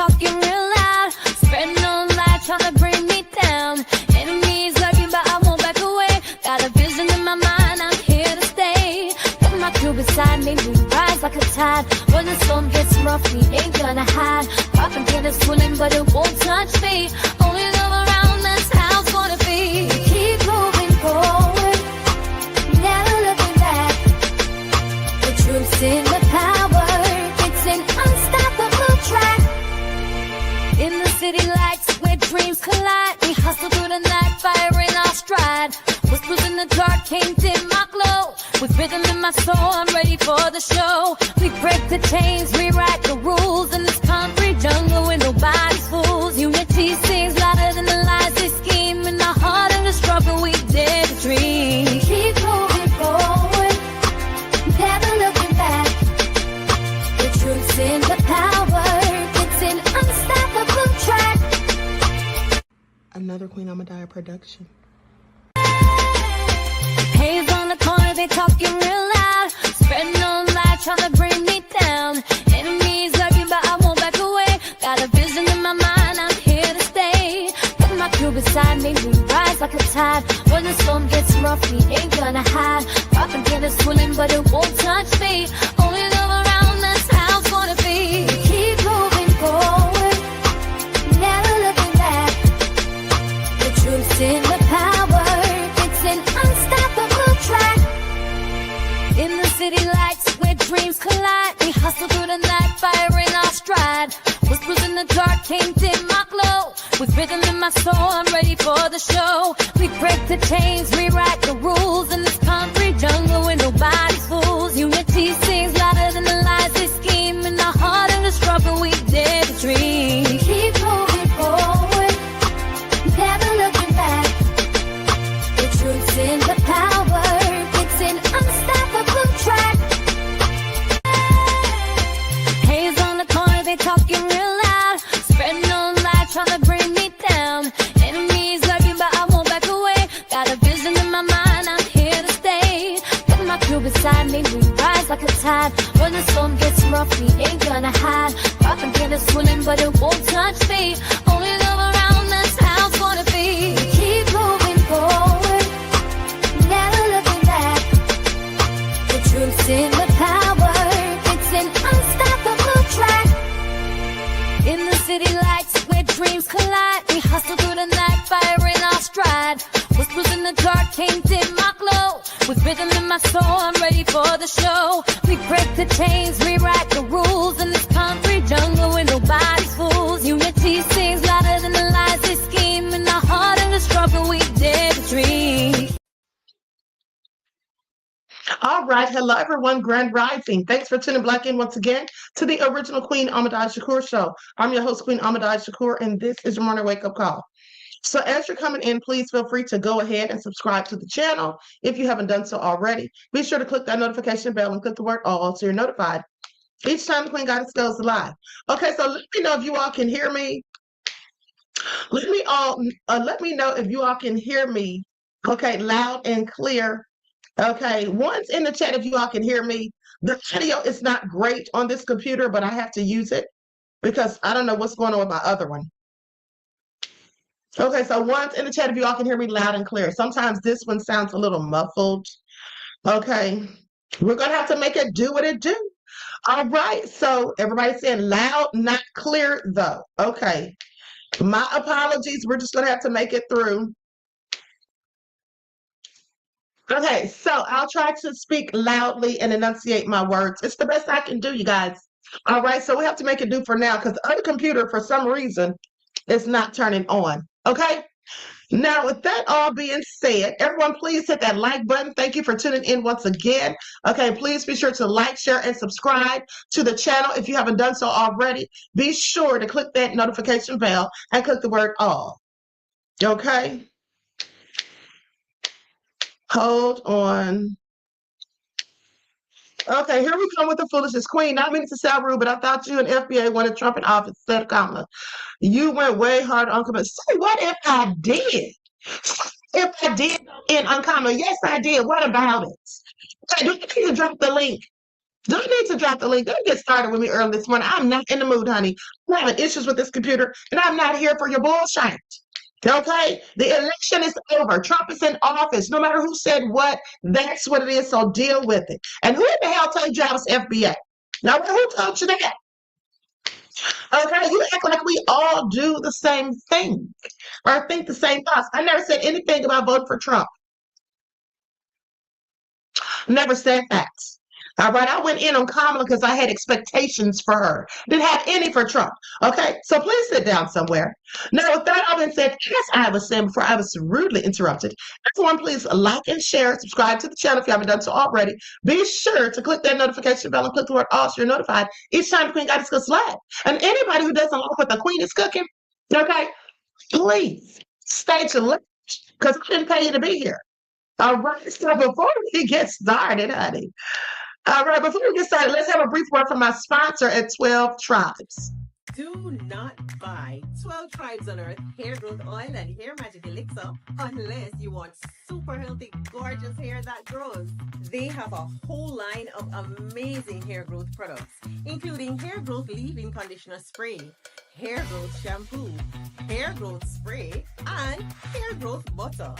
talking real loud, spreading on lies, trying to bring me down. Enemies lurking, but I won't back away. Got a vision in my mind, I'm here to stay. Put my crew beside me, we rise like a tide. When the storm gets rough, we ain't gonna hide. Propaganda swirling, but it won't touch me. Only love around, that's how it's gonna be. Keep moving forward, never looking back. The truth's in the power, it's an unstoppable track. In the city lights where dreams collide, we hustle through the night, fire in our stride. Whispers in the dark can't dim my glow. With rhythm in my soul, I'm ready for the show. We break the chains, rewrite the rules in this concrete jungle where nobody's fools. Unity sings louder than the lies they scheme. In the heart of the struggle, we dare to dream. Keep moving forward, never looking back. The truth's in the power, it's an unstoppable track. Another Queen Ahmadiyyah production. Haze on the corner, they talking real loud, spreading on lies, trying to bring me down. Enemies lurking, but I won't back away. Got a vision in my mind, I'm here to stay. Put my crew beside me, we rise like a tide. When the storm gets rough, we ain't gonna hide. Propaganda swirling, but it won't touch me. Only love around, that's how it's gonna be. Keep moving forward, never looking back. The truth's in the power, it's an unstoppable track. In the city lights where dreams collide, we hustle through the night, fire in our stride. Whispers in the dark can't dim my glow. With rhythm in my soul, I'm ready for the show. We break the chains, rewrite the rules in this concrete jungle where nobody's fools. Unity sings louder than the lies they scheme. In the heart of the struggle, we dare to dream. Keep moving forward, never looking back. The truth's in the power, it's an unstoppable track. Haze on the corner, they talking real loud, spreading on lies, trying to bring me down. Enemies lurking, but I won't back away. Got a vision in my mind, I'm here to stay. Put my crew beside me, we rise like a tide. When the storm gets rough, we ain't gonna hide. Propaganda swirling, but it won't touch me. Only love around, that's how it's gonna be. Keep moving forward, never looking back. The truth's in the power, it's an unstoppable track. In the city lights where dreams collide, we hustle through the night, fire in our stride. Whispers in the dark can't dim my glow. With rhythm in my soul, I'm ready for the show. We break the chains, rewrite the rules in this concrete jungle where nobody's fools. Unity sings louder than the lies they scheme. In the heart of the struggle, we dare to dream. All right, hello everyone, Grand Rising. Thanks for tuning back in once again to the original Queen Ahmadiyyah Shakur show. I'm your host, Queen Ahmadiyyah Shakur, and this is your morning wake-up call. So as you're coming in, please feel free to go ahead and subscribe to the channel if you haven't done so already. Be sure to click that notification bell and click the word all so you're notified each time the Queen Goddess goes live. Okay, so let me know if you all can hear me. Let me know if you all can hear me. Okay, loud and clear. Okay, once in the chat if you all can hear me. The audio is not great on this computer, but I have to use it because I don't know what's going on with my other one. Okay, so once in the chat if you all can hear me loud and clear. Sometimes this one sounds a little muffled. Okay, we're going to have to make it do what it do. All right, so everybody's saying loud, not clear though. Okay, my apologies. We're just going to have to make it through. Okay, so I'll try to speak loudly and enunciate my words. It's the best I can do, you guys. All right, so we have to make it do for now because the other computer, for some reason, is not turning on. Okay? Now, with that all being said, everyone, please hit that like button. Thank you for tuning in once again. Okay, please be sure to like, share, and subscribe to the channel if you haven't done so already. Be sure to click that notification bell and click the word all. Okay? Hold on. Okay, here we come with the foolishness. Queen, not meaning to sound rude, but I thought you and FBA wanted Trump in office, said Kamala. You went way hard on Kamala. So what if I did? If I did in on Kamala? Yes, I did. What about it? Okay, do you need to drop the link Don't need to drop the link. Don't get started with me early this morning. I'm not in the mood, honey. I'm having issues with this computer, and I'm not here for your bullshit. Okay? The election is over. Trump is in office. No matter who said what, that's what it is. So deal with it. And who the hell told you I was FBA? Now, who told you that? Okay, you act like we all do the same thing or think the same thoughts. I never said anything about voting for Trump. Never said that. All right, I went in on Kamala because I had expectations for her. Didn't have any for Trump. Okay, so please sit down somewhere. Now, with that all been said, as I was saying before I was rudely interrupted, everyone please like and share, subscribe to the channel if you haven't done so already. Be sure to click that notification bell and click the word all so you're notified each time the Queen Goddess goes live. And anybody who doesn't like what the Queen is cooking, okay, please stay to lunch because I didn't pay you to be here. All right, so before we get started, honey, all right, before we get started, let's have a brief word from my sponsor at 12 Tribes. Do not buy 12 Tribes on Earth hair growth oil and hair magic elixir unless you want super healthy, gorgeous hair that grows. They have a whole line of amazing hair growth products, including hair growth leave-in conditioner spray, hair growth shampoo, hair growth spray, and hair growth butter.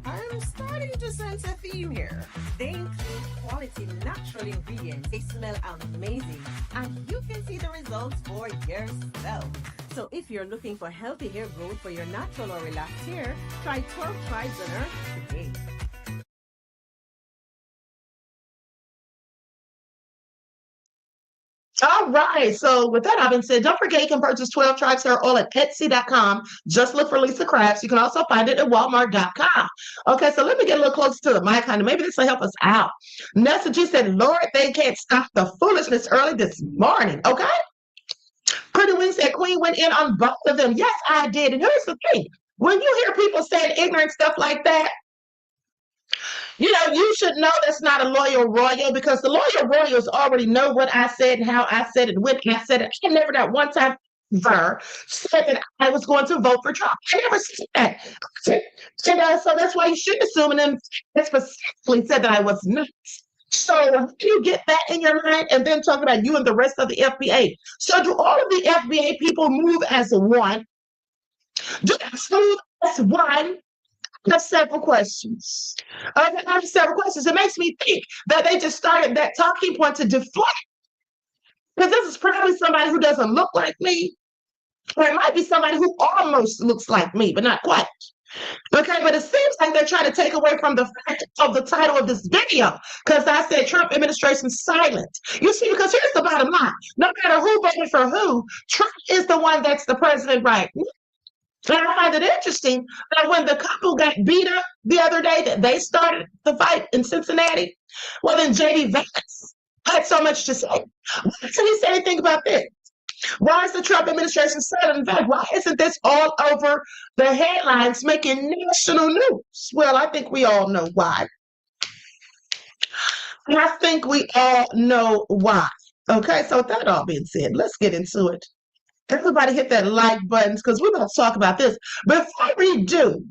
I'm starting to sense a theme here. They include quality natural ingredients. They smell amazing, and you can see the results for yourself. So if you're looking for healthy hair growth for your natural or relaxed hair, try 12 Tribes on Earth today. All right. So with that having said, don't forget you can purchase 12 Tribes Hair Oil at Etsy.com. Just look for Lisa Crafts. You can also find it at Walmart.com. Okay, so let me get a little closer to the mic, honey. Maybe this will help us out. Nessa G said, Lord, they can't stop the foolishness early this morning. Okay? Pretty Wing said, Queen went in on both of them. Yes, I did. And here's the thing. When you hear people saying ignorant stuff like that, you know, you should know that's not a loyal royal because the loyal royals already know what I said and how I said it, when I said it. I never that one time ever said that I was going to vote for Trump. I never said that. So that's why you shouldn't assume. And then it specifically said that I was not. So you get that in your mind and then talk about you and the rest of the FBA. So do all of the FBA people move as one? Do they move as one? I have several questions. I have several questions. It makes me think that they just started that talking point to deflect. Because this is probably somebody who doesn't look like me. Or it might be somebody who almost looks like me, but not quite. Okay, but it seems like they're trying to take away from the fact of the title of this video. Because I said Trump administration silent. You see, because here's the bottom line. No matter who voted for who, Trump is the one that's the president right now. And I find it interesting that when the couple got beat up the other day, that they started the fight in Cincinnati, well, then J.D. Vance had so much to say. Why doesn't he say anything about this? Why is the Trump administration silent? In fact, why isn't this all over the headlines making national news? Well, I think we all know why. I think we all know why. Okay, so with that all being said, let's get into it. Everybody hit that like buttons because we're going to talk about this. Before we do,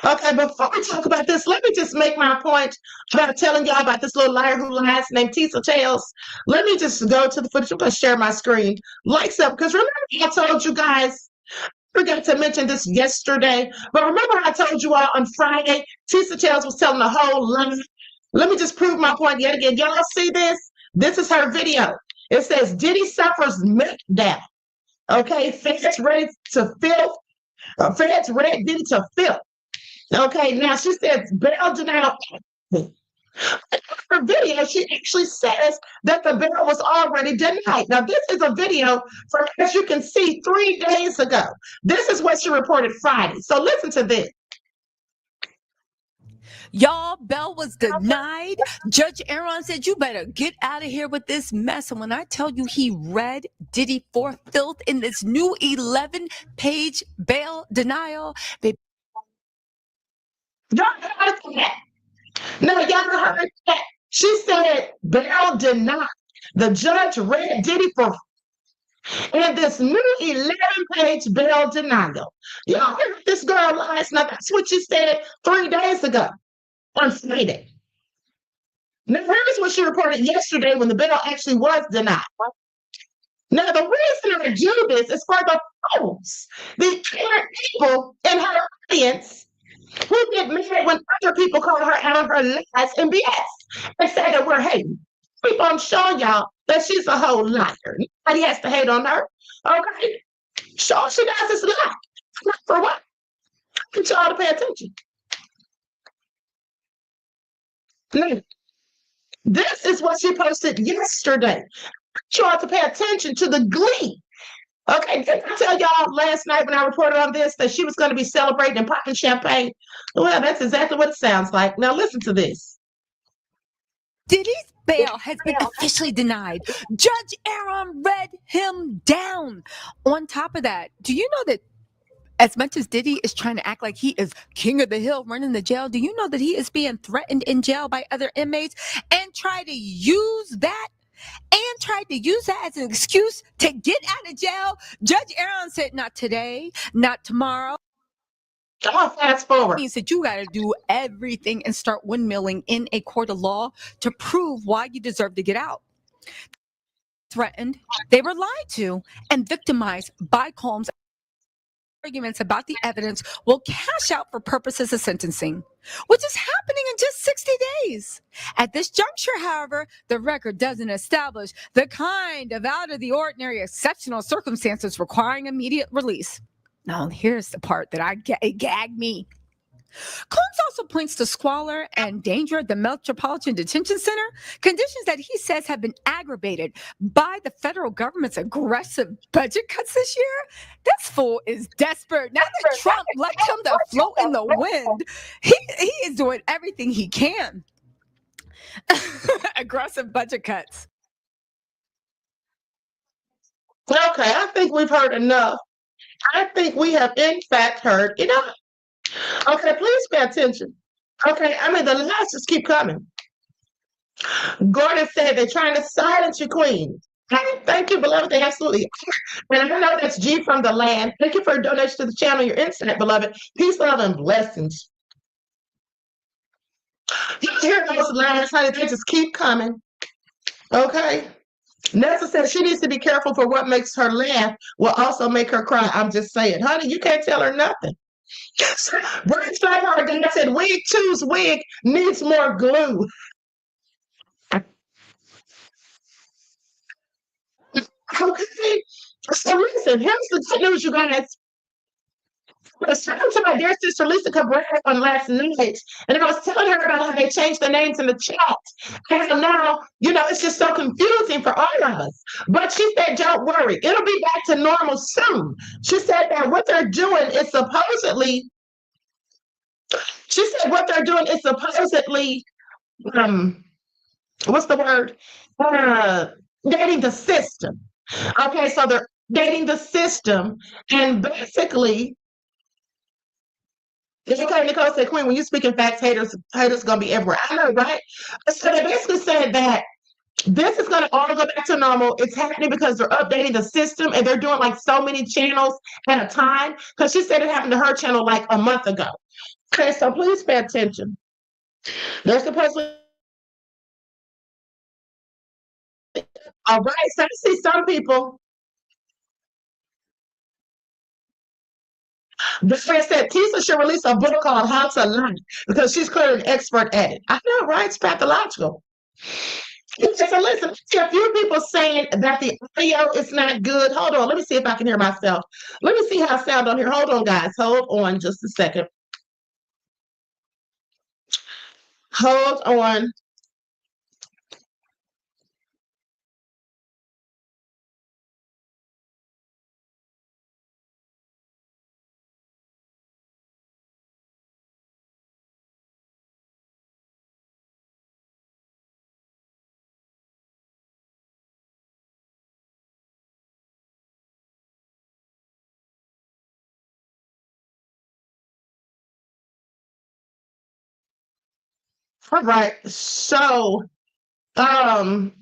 okay, before we talk about this, let me just make my point about telling y'all about this little liar who lies named Tisa Tails. Let me just go to the footage. I'm going to share my screen. Likes up, because remember I told you guys, I forgot to mention this yesterday, but remember I told you all on Friday, Tisa Tails was telling the whole lie. Let me just prove my point yet again. Y'all see this? This is her video. It says, Diddy suffers meltdown. Okay, feds ready to filth. Feds ready Diddy to filth. Okay, now she says bail denial. In her video, she actually says that the bail was already denied. Now, this is a video from, as you can see, 3 days ago. This is what she reported Friday. So listen to this. Y'all, bail was denied. Judge Aaron said, you better get out of here with this mess. And when I tell you he read Diddy for filth in this new 11-page bail denial, baby. Y'all heard that? No, y'all heard that? She said bail denied. The judge read Diddy for in this new 11-page bail denial. Y'all heard this girl lies. Now, that's what she said 3 days ago on Friday. Now, here's what she reported yesterday when the bill actually was denied. Now, the reason I do this is for the folks, the ignorant people in her audience who get mad when other people call her out on her lies and BS and say that we're hating. People, I'm showing y'all that she's a whole liar. Nobody has to hate on her. Okay? So all she does is lie. For what? I want y'all to pay attention. Now, this is what she posted yesterday. I want y'all to pay attention to the glee. Okay, did I tell y'all last night when I reported on this that she was going to be celebrating and popping champagne? Well, that's exactly what it sounds like. Now listen to this. Diddy's bail has been officially denied. Judge Aaron read him down. On top of that, do you know that as much as Diddy is trying to act like he is king of the hill running the jail, do you know that he is being threatened in jail by other inmates and tried to use that as an excuse to get out of jail? Judge Aaron said, not today, not tomorrow. I'm gonna fast forward. Means that you got to do everything and start windmilling in a court of law to prove why you deserve to get out. Threatened, they were lied to and victimized by Combs. Arguments about the evidence will cash out for purposes of sentencing, which is happening in just 60 days. At this juncture, however, the record doesn't establish the kind of out of the ordinary exceptional circumstances requiring immediate release. Now, here's the part that gagged me. Combs also points to squalor and danger at the Metropolitan Detention Center, conditions that he says have been aggravated by the federal government's aggressive budget cuts this year. This fool is desperate. Now that Trump left him to float in the wind, he is doing everything he can. Aggressive budget cuts. Okay, I think we've heard enough. I think we have in fact heard enough. Okay, please pay attention. Okay, I mean, the lies just keep coming. Gordon said they're trying to silence your queen. Thank you, beloved. They absolutely are. And I know that's G from the land. Thank you for a donation to the channel, your insight, beloved. Peace, love, and blessings. You hear those lies, honey? They just keep coming. Okay. Nessa said she needs to be careful for what makes her laugh will also make her cry. I'm just saying, honey, you can't tell her nothing. Brian Steinhardt said, wig choose wig needs more glue. Okay, so listen, here's the good news, you guys. I was talking to my dear sister Lisa Cabrera on last night, and I was telling her about how they changed the names in the chat. And now, it's just so confusing for all of us. But she said, don't worry, it'll be back to normal soon. She said that what they're doing is supposedly what's the word? Dating the system. Okay, so they're dating the system, and basically, Nicole said, Queen, when you speak in facts, haters gonna be everywhere. I know, right? So they basically said that this is gonna all go back to normal. It's happening because they're updating the system and they're doing like so many channels at a time. Because she said it happened to her channel like a month ago. Okay, so please pay attention. They're supposedly all right. So I see some people. The friend said Tisa should release a book called How to Lie because she's clearly an expert at it. I know, right? It's pathological. So listen, I see a few people saying that the audio is not good. Hold on, let me see if I can hear myself. Let me see how I sound on here. Hold on, guys. Hold on just a second. Hold on. All right, so Nene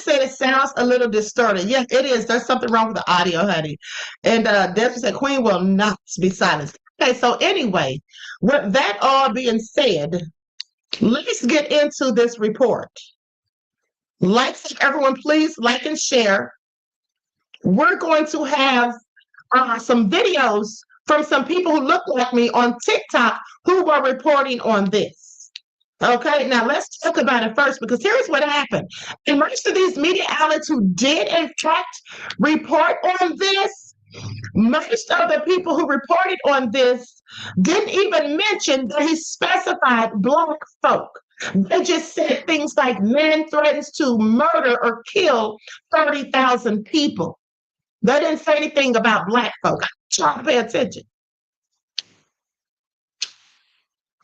said it sounds a little distorted. Yes, it is. There's something wrong with the audio, honey. And Desmond said Queen will not be silenced. Okay, so anyway, with that all being said, Let's get into this report. Everyone, please like and share. We're going to have some videos from some people who look like me on TikTok who were reporting on this. Okay, now let's talk about it first, because here's what happened. And most of these media outlets who did, in fact, report on this, most of the people who reported on this didn't even mention that he specified Black folk. They just said things like man threatens to murder or kill 30,000 people. They didn't say anything about Black folk. Try to pay attention.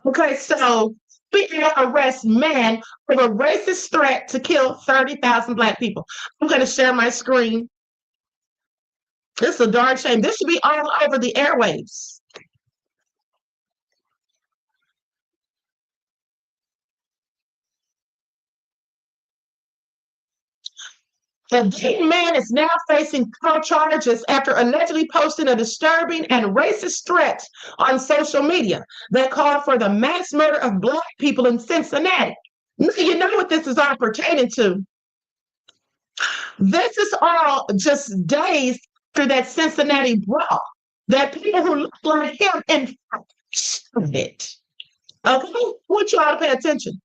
Okay, so FBI arrests man with a racist threat to kill 30,000 Black people. I'm going to share my screen. This is a darn shame. This should be all over the airwaves. The Dayton man is now facing criminal charges after allegedly posting a disturbing and racist threat on social media that called for the mass murder of Black people in Cincinnati. You know what this is all pertaining to. This is all just days after that Cincinnati brawl that people who look like him in fact started. Okay, I want you all to pay attention.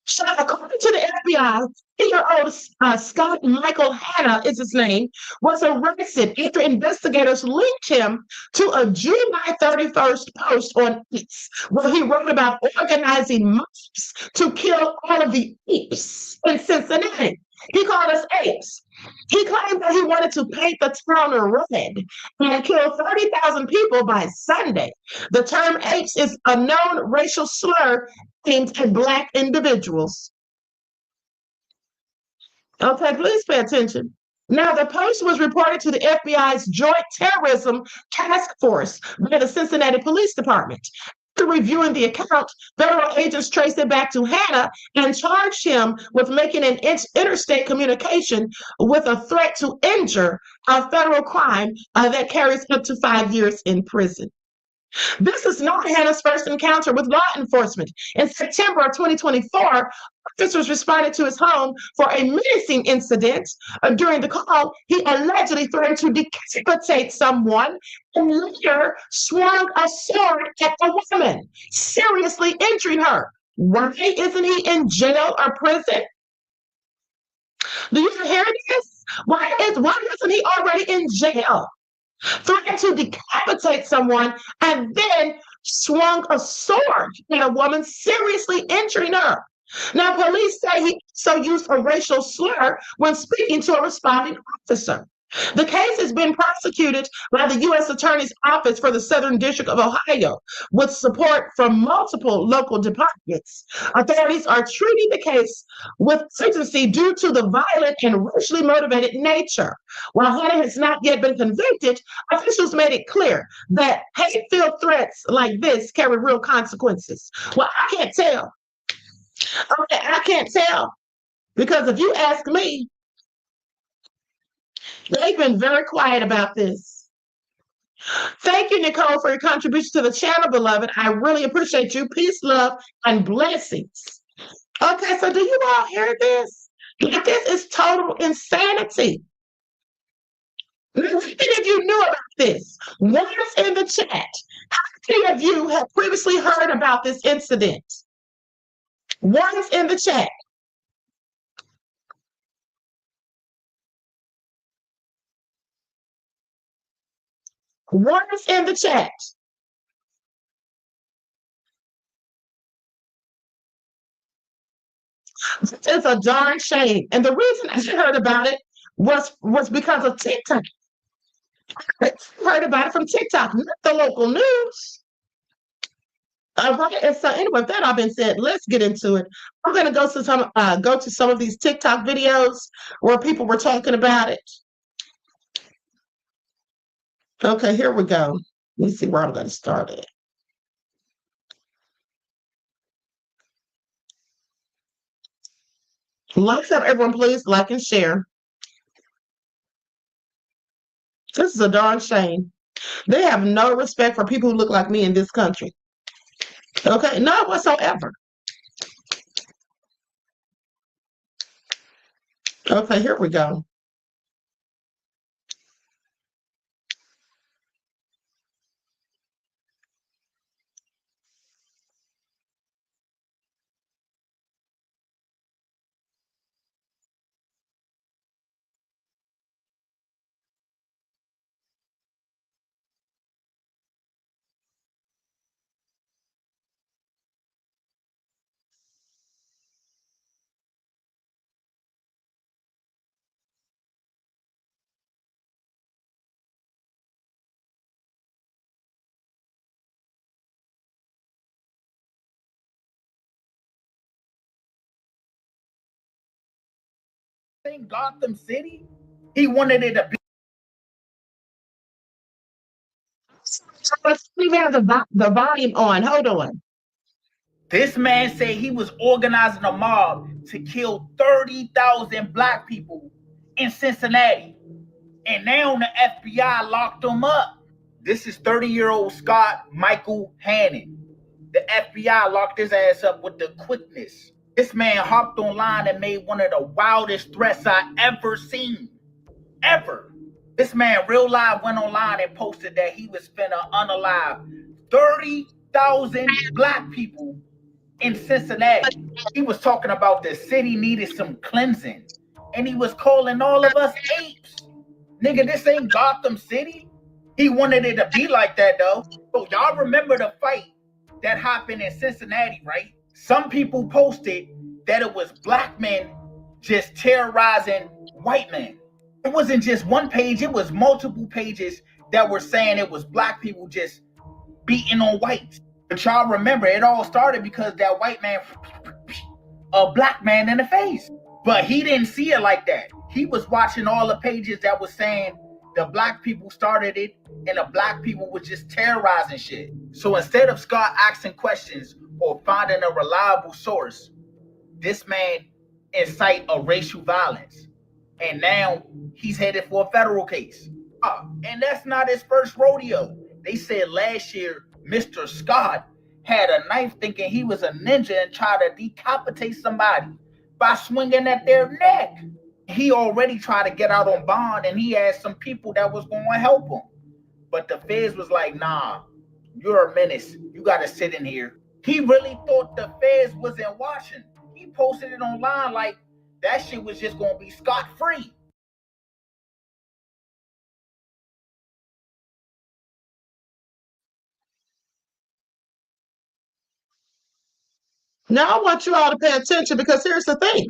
So, according to the FBI, 8-year-old Scott Michael Hanna is his name, was arrested after investigators linked him to a July 31st post on Apes, where he wrote about organizing mobs to kill all of the apes in Cincinnati. He called us apes. He claimed that he wanted to paint the town red and kill 30,000 people by Sunday. The term apes is a known racial slur aimed at Black individuals. Okay, please pay attention. Now, the post was reported to the FBI's Joint Terrorism Task Force by the Cincinnati Police Department. After reviewing the account, federal agents traced it back to Hanna and charged him with making an interstate communication with a threat to injure, a federal crime that carries up to 5 years in prison. This is not Hanna's first encounter with law enforcement. In September of 2024, officers responded to his home for a menacing incident. During the call, he allegedly threatened to decapitate someone and later swung a sword at a woman, seriously injuring her. Why isn't he in jail or prison? Do you hear this? Why isn't he already in jail? Threatened to decapitate someone and then swung a sword at a woman, seriously injuring her. Now, police say he also used a racial slur when speaking to a responding officer. The case has been prosecuted by the U.S. Attorney's Office for the Southern District of Ohio with support from multiple local departments. Authorities are treating the case with urgency due to the violent and racially motivated nature. While Hanna has not yet been convicted, officials made it clear that hate-filled threats like this carry real consequences. Well, I can't tell. Okay, I can't tell, because if you ask me, they've been very quiet about this. Thank you, Nicole, for your contribution to the channel, beloved. I really appreciate you. Peace, love, and blessings. Okay, so do you all hear this? This is total insanity. How many of you knew about this? Once in the chat, how many of you have previously heard about this incident? Once in the chat. Once in the chat. It's a darn shame. And the reason I heard about it was because of TikTok. I heard about it from TikTok, not the local news. All right. And so anyway, with that all been said, let's get into it. I'm going to go to some of these TikTok videos where people were talking about it. Okay, here we go. Let me see where I'm going to start at. Like up, everyone, please like and share. This is a darn shame. They have no respect for people who look like me in this country. Okay, none whatsoever. Okay, here we go. In Gotham City, he wanted it to be. We have the volume on. Hold on. This man said he was organizing a mob to kill 30,000 black people in Cincinnati. And now the FBI locked him up. This is 30-year-old Scott Michael Hannon. The FBI locked his ass up with the quickness. This man hopped online and made one of the wildest threats I ever seen. Ever. This man real live went online and posted that he was finna unalive 30,000 black people in Cincinnati. He was talking about the city needed some cleansing. And he was calling all of us apes. Nigga, this ain't Gotham City. He wanted it to be like that though. So y'all remember the fight that happened in Cincinnati, right? Some people posted that it was black men just terrorizing white men. It wasn't just one page, it was multiple pages that were saying it was black people just beating on whites. But y'all remember, it all started because that white man a black man in the face. But he didn't see it like that. He was watching all the pages that was saying the black people started it and the black people was just terrorizing shit. So instead of Scott asking questions or finding a reliable source, this man incite a racial violence. And now he's headed for a federal case. And that's not his first rodeo. They said last year, Mr. Scott had a knife thinking he was a ninja and tried to decapitate somebody by swinging at their neck. He already tried to get out on bond and he had some people that was going to help him. But the feds was like, nah, you're a menace. You got to sit in here. He really thought the feds wasn't watching. He posted it online like that shit was just going to be scot-free. Now I want you all to pay attention because here's the thing.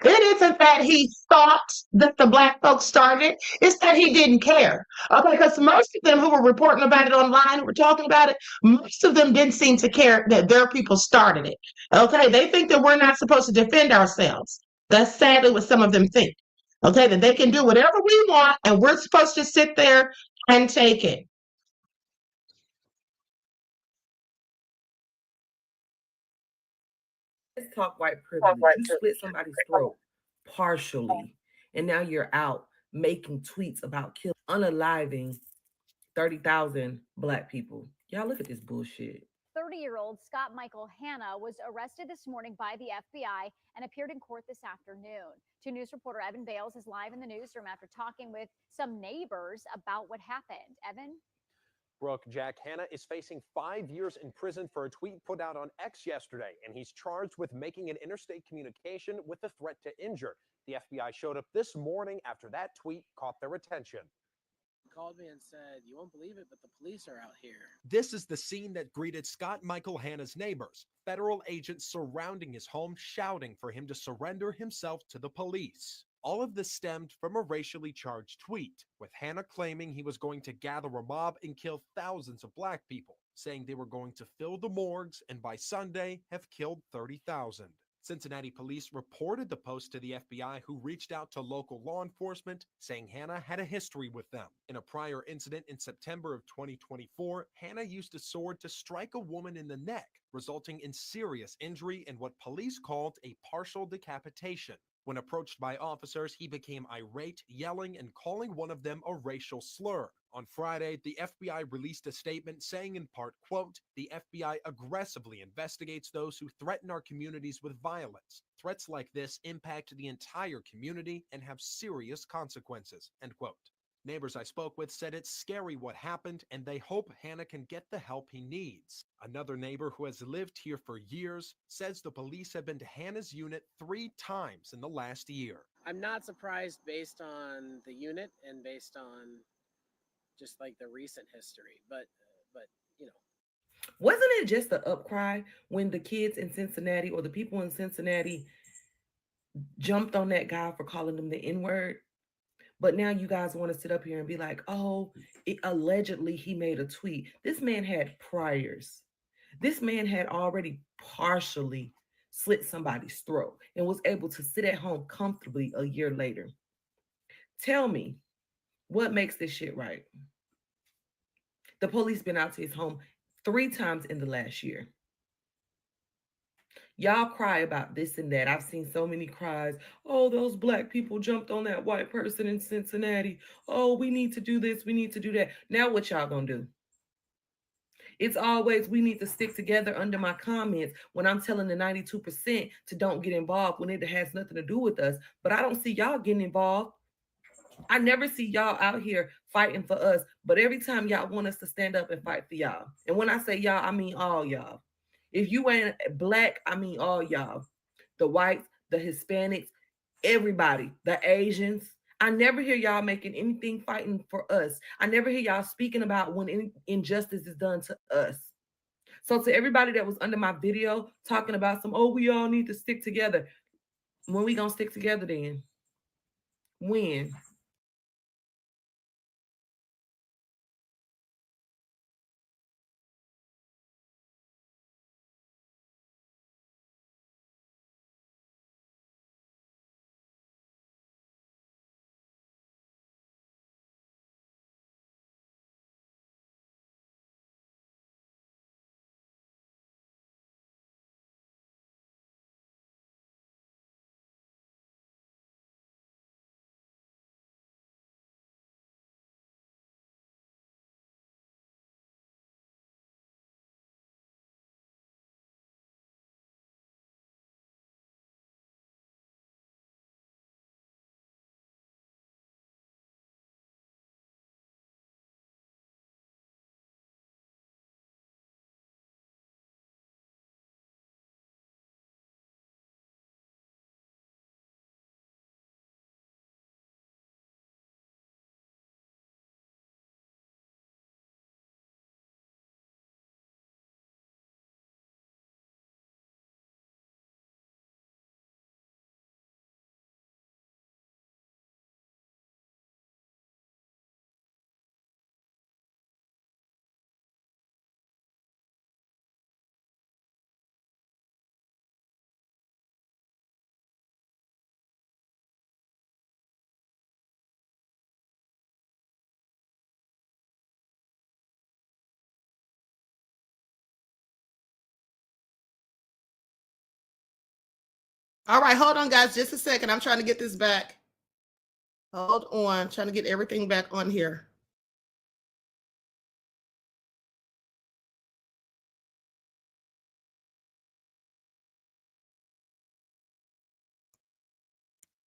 It isn't that he thought that the black folks started, it's that he didn't care. Okay, because most of them who were reporting about it online, who were talking about it, most of them didn't seem to care that their people started it. Okay, they think that we're not supposed to defend ourselves. That's sadly what some of them think. Okay, that they can do whatever we want and we're supposed to sit there and take it. Let's talk white privilege. You split somebody's throat partially, and now you're out making tweets about unaliving 30,000 black people. Y'all look at this bullshit. 30-year-old Scott Michael Hanna was arrested this morning by the FBI and appeared in court this afternoon. 2 News reporter Evan Bales is live in the newsroom after talking with some neighbors about what happened. Evan? Brooke, Jack Hanna is facing 5 years in prison for a tweet put out on X yesterday, and he's charged with making an interstate communication with the threat to injure. The FBI showed up this morning after that tweet caught their attention. Called me and said, "You won't believe it, but the police are out here." This is the scene that greeted Scott Michael Hanna's neighbors, federal agents surrounding his home, shouting for him to surrender himself to the police. All of this stemmed from a racially charged tweet, with Hanna claiming he was going to gather a mob and kill thousands of black people, saying they were going to fill the morgues and by Sunday have killed 30,000. Cincinnati police reported the post to the FBI, who reached out to local law enforcement, saying Hanna had a history with them. In a prior incident in September of 2024, Hanna used a sword to strike a woman in the neck, resulting in serious injury and what police called a partial decapitation. When approached by officers, he became irate, yelling and calling one of them a racial slur. On Friday, the FBI released a statement saying in part, quote, "The FBI aggressively investigates those who threaten our communities with violence. Threats like this impact the entire community and have serious consequences," end quote. Neighbors I spoke with said it's scary what happened and they hope Hannah can get the help he needs. Another neighbor who has lived here for years says the police have been to Hannah's unit 3 times in the last year. I'm not surprised based on the unit and based on just like the recent history, but you know. Wasn't it just an upcry when the kids in Cincinnati or the people in Cincinnati jumped on that guy for calling them the N-word? But now you guys want to sit up here and be like, oh, allegedly he made a tweet. This man had priors. This man had already partially slit somebody's throat and was able to sit at home comfortably a year later. Tell me, what makes this shit right? The police been out to his home 3 times in the last year. Y'all cry about this and that. I've seen so many cries. Oh, those black people jumped on that white person in Cincinnati. Oh, we need to do this. We need to do that. Now what y'all gonna do? It's always, we need to stick together under my comments when I'm telling the 92% to don't get involved when it has nothing to do with us. But I don't see y'all getting involved. I never see y'all out here fighting for us. But every time y'all want us to stand up and fight for y'all. And when I say y'all, I mean all y'all. If you ain't black, I mean all y'all. The whites, the Hispanics, everybody, the Asians. I never hear y'all making anything fighting for us. I never hear y'all speaking about when any injustice is done to us. So to everybody that was under my video talking about some, oh, we all need to stick together. When we gonna stick together then? When? All right, hold on, guys, just a second. I'm trying to get this back. Hold on, trying to get everything back on here.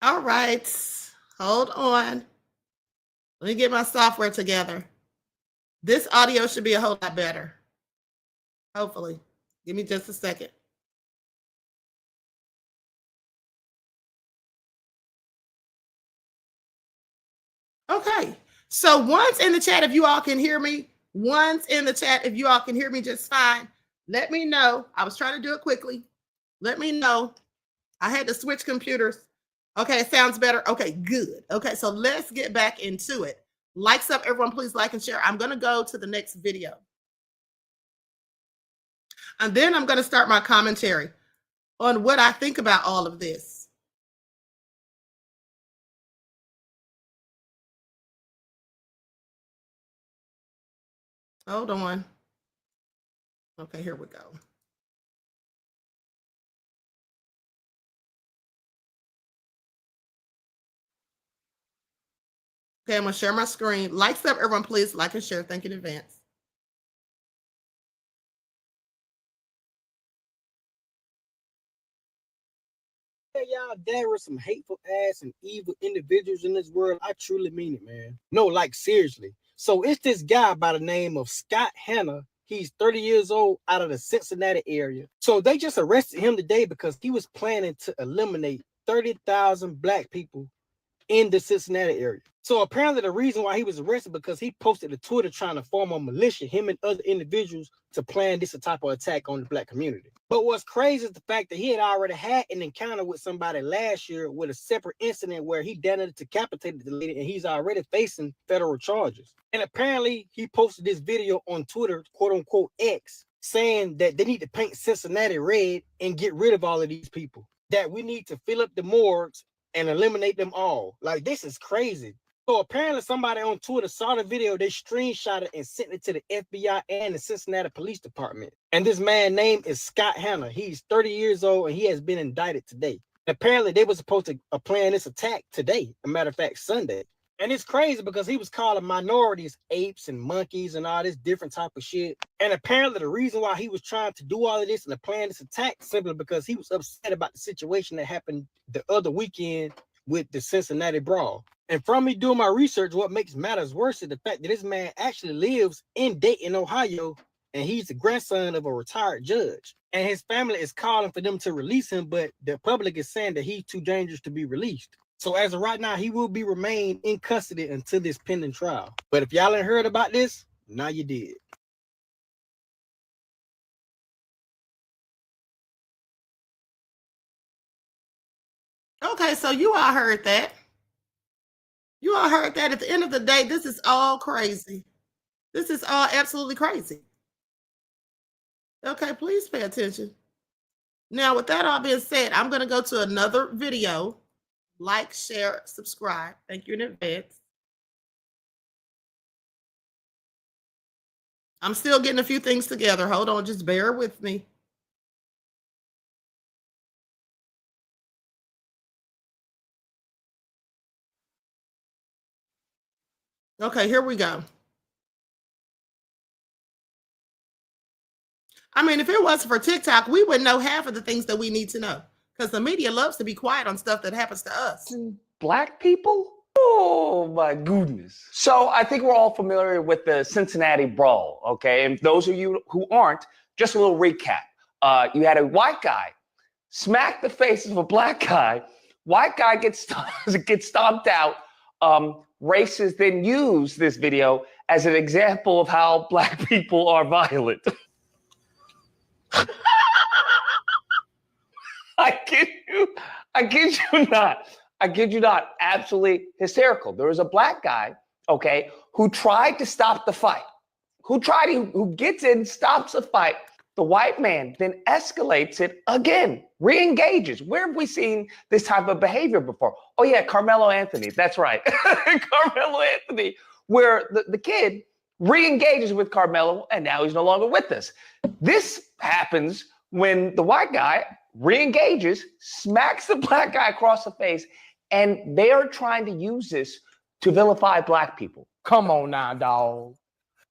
All right, hold on. Let me get my software together. This audio should be a whole lot better. Hopefully. Give me just a second. Okay, so once in the chat, if you all can hear me, just fine, let me know. I was trying to do it quickly. Let me know. I had to switch computers. Okay, it sounds better. Okay, good. Okay, so let's get back into it. Likes up, everyone, please like and share. I'm going to go to the next video. And then I'm going to start my commentary on what I think about all of this. Hold on. Okay, here we go. Okay, I'm gonna share my screen. Like stuff, everyone, please like and share. Thank you in advance. Y'all, there are some hateful ass and evil individuals in this world. I truly mean it, man. No, like seriously. So it's this guy by the name of Scott Hanna. He's 30 years old, out of the Cincinnati area. So they just arrested him today because he was planning to eliminate 30,000 black people in the Cincinnati area. So apparently the reason why he was arrested because he posted a Twitter trying to form a militia, him and other individuals, to plan this type of attack on the black community. But what's crazy is the fact that he had already had an encounter with somebody last year with a separate incident where he decapitated the lady, and he's already facing federal charges. And apparently he posted this video on Twitter, quote unquote X, saying that they need to paint Cincinnati red and get rid of all of these people, that we need to fill up the morgues and eliminate them all. Like, this is crazy. So apparently somebody on Twitter saw the video, they screenshot it and sent it to the FBI and the Cincinnati Police Department. And this man's name is Scott Hanna. He's 30 years old and he has been indicted today. Apparently they were supposed to plan this attack today. As a matter of fact, Sunday. And it's crazy because he was calling minorities apes and monkeys and all this different type of shit. And apparently the reason why he was trying to do all of this and to plan this attack simply because he was upset about the situation that happened the other weekend with the Cincinnati brawl. And from me doing my research, what makes matters worse is the fact that this man actually lives in Dayton, Ohio, and he's the grandson of a retired judge. And his family is calling for them to release him, but the public is saying that he's too dangerous to be released. So as of right now, he will be remain in custody until this pending trial. But if y'all ain't heard about this, now you did. Okay, so you all heard that. You all heard that. At the end of the day, this is all crazy. This is all absolutely crazy. Okay, please pay attention. Now, with that all being said, I'm going to go to another video. Like, share, subscribe. Thank you in advance. I'm still getting a few things together. Hold on, just bear with me. Okay, here we go. I mean, if it wasn't for TikTok, we wouldn't know half of the things that we need to know because the media loves to be quiet on stuff that happens to us. Black people? Oh my goodness. So I think we're all familiar with the Cincinnati brawl, okay? And those of you who aren't, just a little recap. You had a white guy smack the face of a black guy. White guy gets stomped out. Racists then use this video as an example of how black people are violent. I kid you not. Absolutely hysterical. There was a black guy, okay, who tried to stop the fight. Who gets in, stops the fight. The white man then escalates it again, re-engages. Where have we seen this type of behavior before? Oh yeah, Carmelo Anthony. That's right. Carmelo Anthony, where the kid re-engages with Carmelo and now he's no longer with us. This happens when the white guy re-engages, smacks the black guy across the face, and they are trying to use this to vilify black people. Come on now, dog.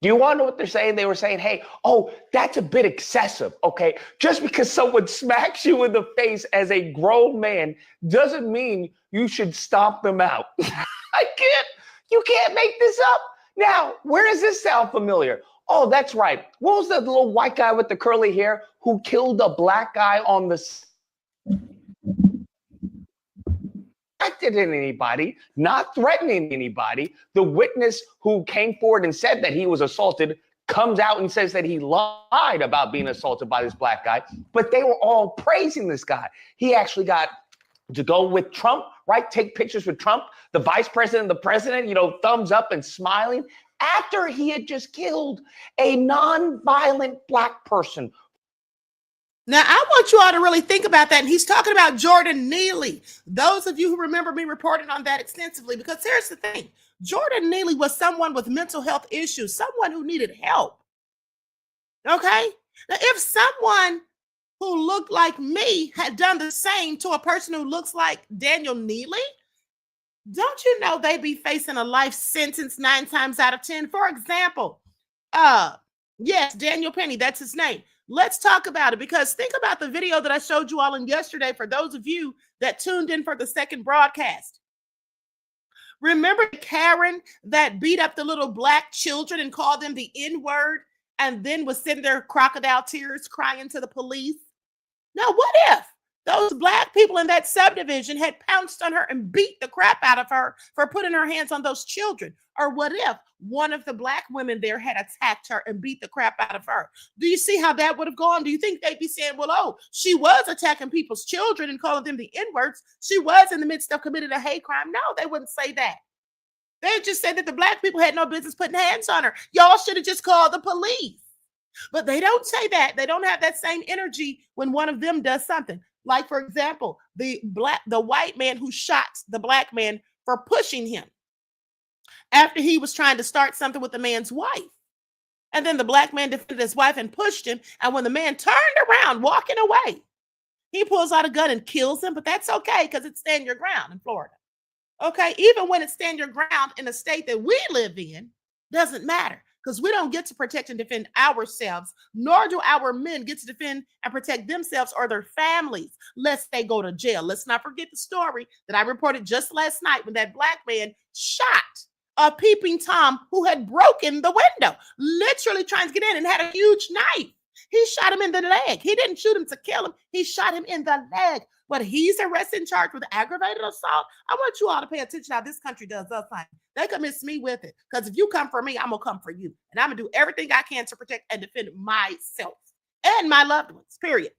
Do you want to know what they're saying? They were saying, hey, oh, that's a bit excessive, okay? Just because someone smacks you in the face as a grown man doesn't mean you should stomp them out. You can't make this up. Now, where does this sound familiar? Oh, that's right. What was the little white guy with the curly hair who killed a black guy on the anybody, not threatening anybody. The witness who came forward and said that he was assaulted comes out and says that he lied about being assaulted by this black guy, but they were all praising this guy. He actually got to go with Trump, right? Take pictures with Trump, the vice president, the president, thumbs up and smiling after he had just killed a non-violent black person. Now, I want you all to really think about that. And he's talking about Jordan Neely. Those of you who remember me reporting on that extensively, because here's the thing. Jordan Neely was someone with mental health issues, someone who needed help. Okay? Now, if someone who looked like me had done the same to a person who looks like Daniel Neely, Don't you know they be facing a life sentence 9 times out of 10? For example, yes, Daniel Penny, that's his name. Let's talk about it, because think about the video that I showed you all in yesterday for those of you that tuned in for the second broadcast. Remember Karen that beat up the little black children and called them the N-word and then was sitting there crocodile tears crying to the police? Now, what if those black people in that subdivision had pounced on her and beat the crap out of her for putting her hands on those children? Or what if one of the black women there had attacked her and beat the crap out of her? Do you see how that would have gone? Do you think they'd be saying, well, oh, she was attacking people's children and calling them the N-words. She was in the midst of committing a hate crime. No, they wouldn't say that. They just said that the black people had no business putting hands on her. Y'all should have just called the police. But they don't say that. They don't have that same energy when one of them does something. Like, for example, the white man who shot the black man for pushing him after he was trying to start something with the man's wife. And then the black man defended his wife and pushed him. And when the man turned around, walking away, he pulls out a gun and kills him. But that's okay, because it's stand your ground in Florida. Okay, even when it's stand your ground in a state that we live in, doesn't matter, because we don't get to protect and defend ourselves, nor do our men get to defend and protect themselves or their families, lest they go to jail. Let's not forget the story that I reported just last night when that black man shot a peeping Tom who had broken the window, literally trying to get in, and had a huge knife. He shot him in the leg. He didn't shoot him to kill him. He shot him in the leg. But he's arrested and charged with aggravated assault. I want you all to pay attention how this country does us. They can miss me with it, because if you come for me, I'm going to come for you. And I'm going to do everything I can to protect and defend myself and my loved ones, period.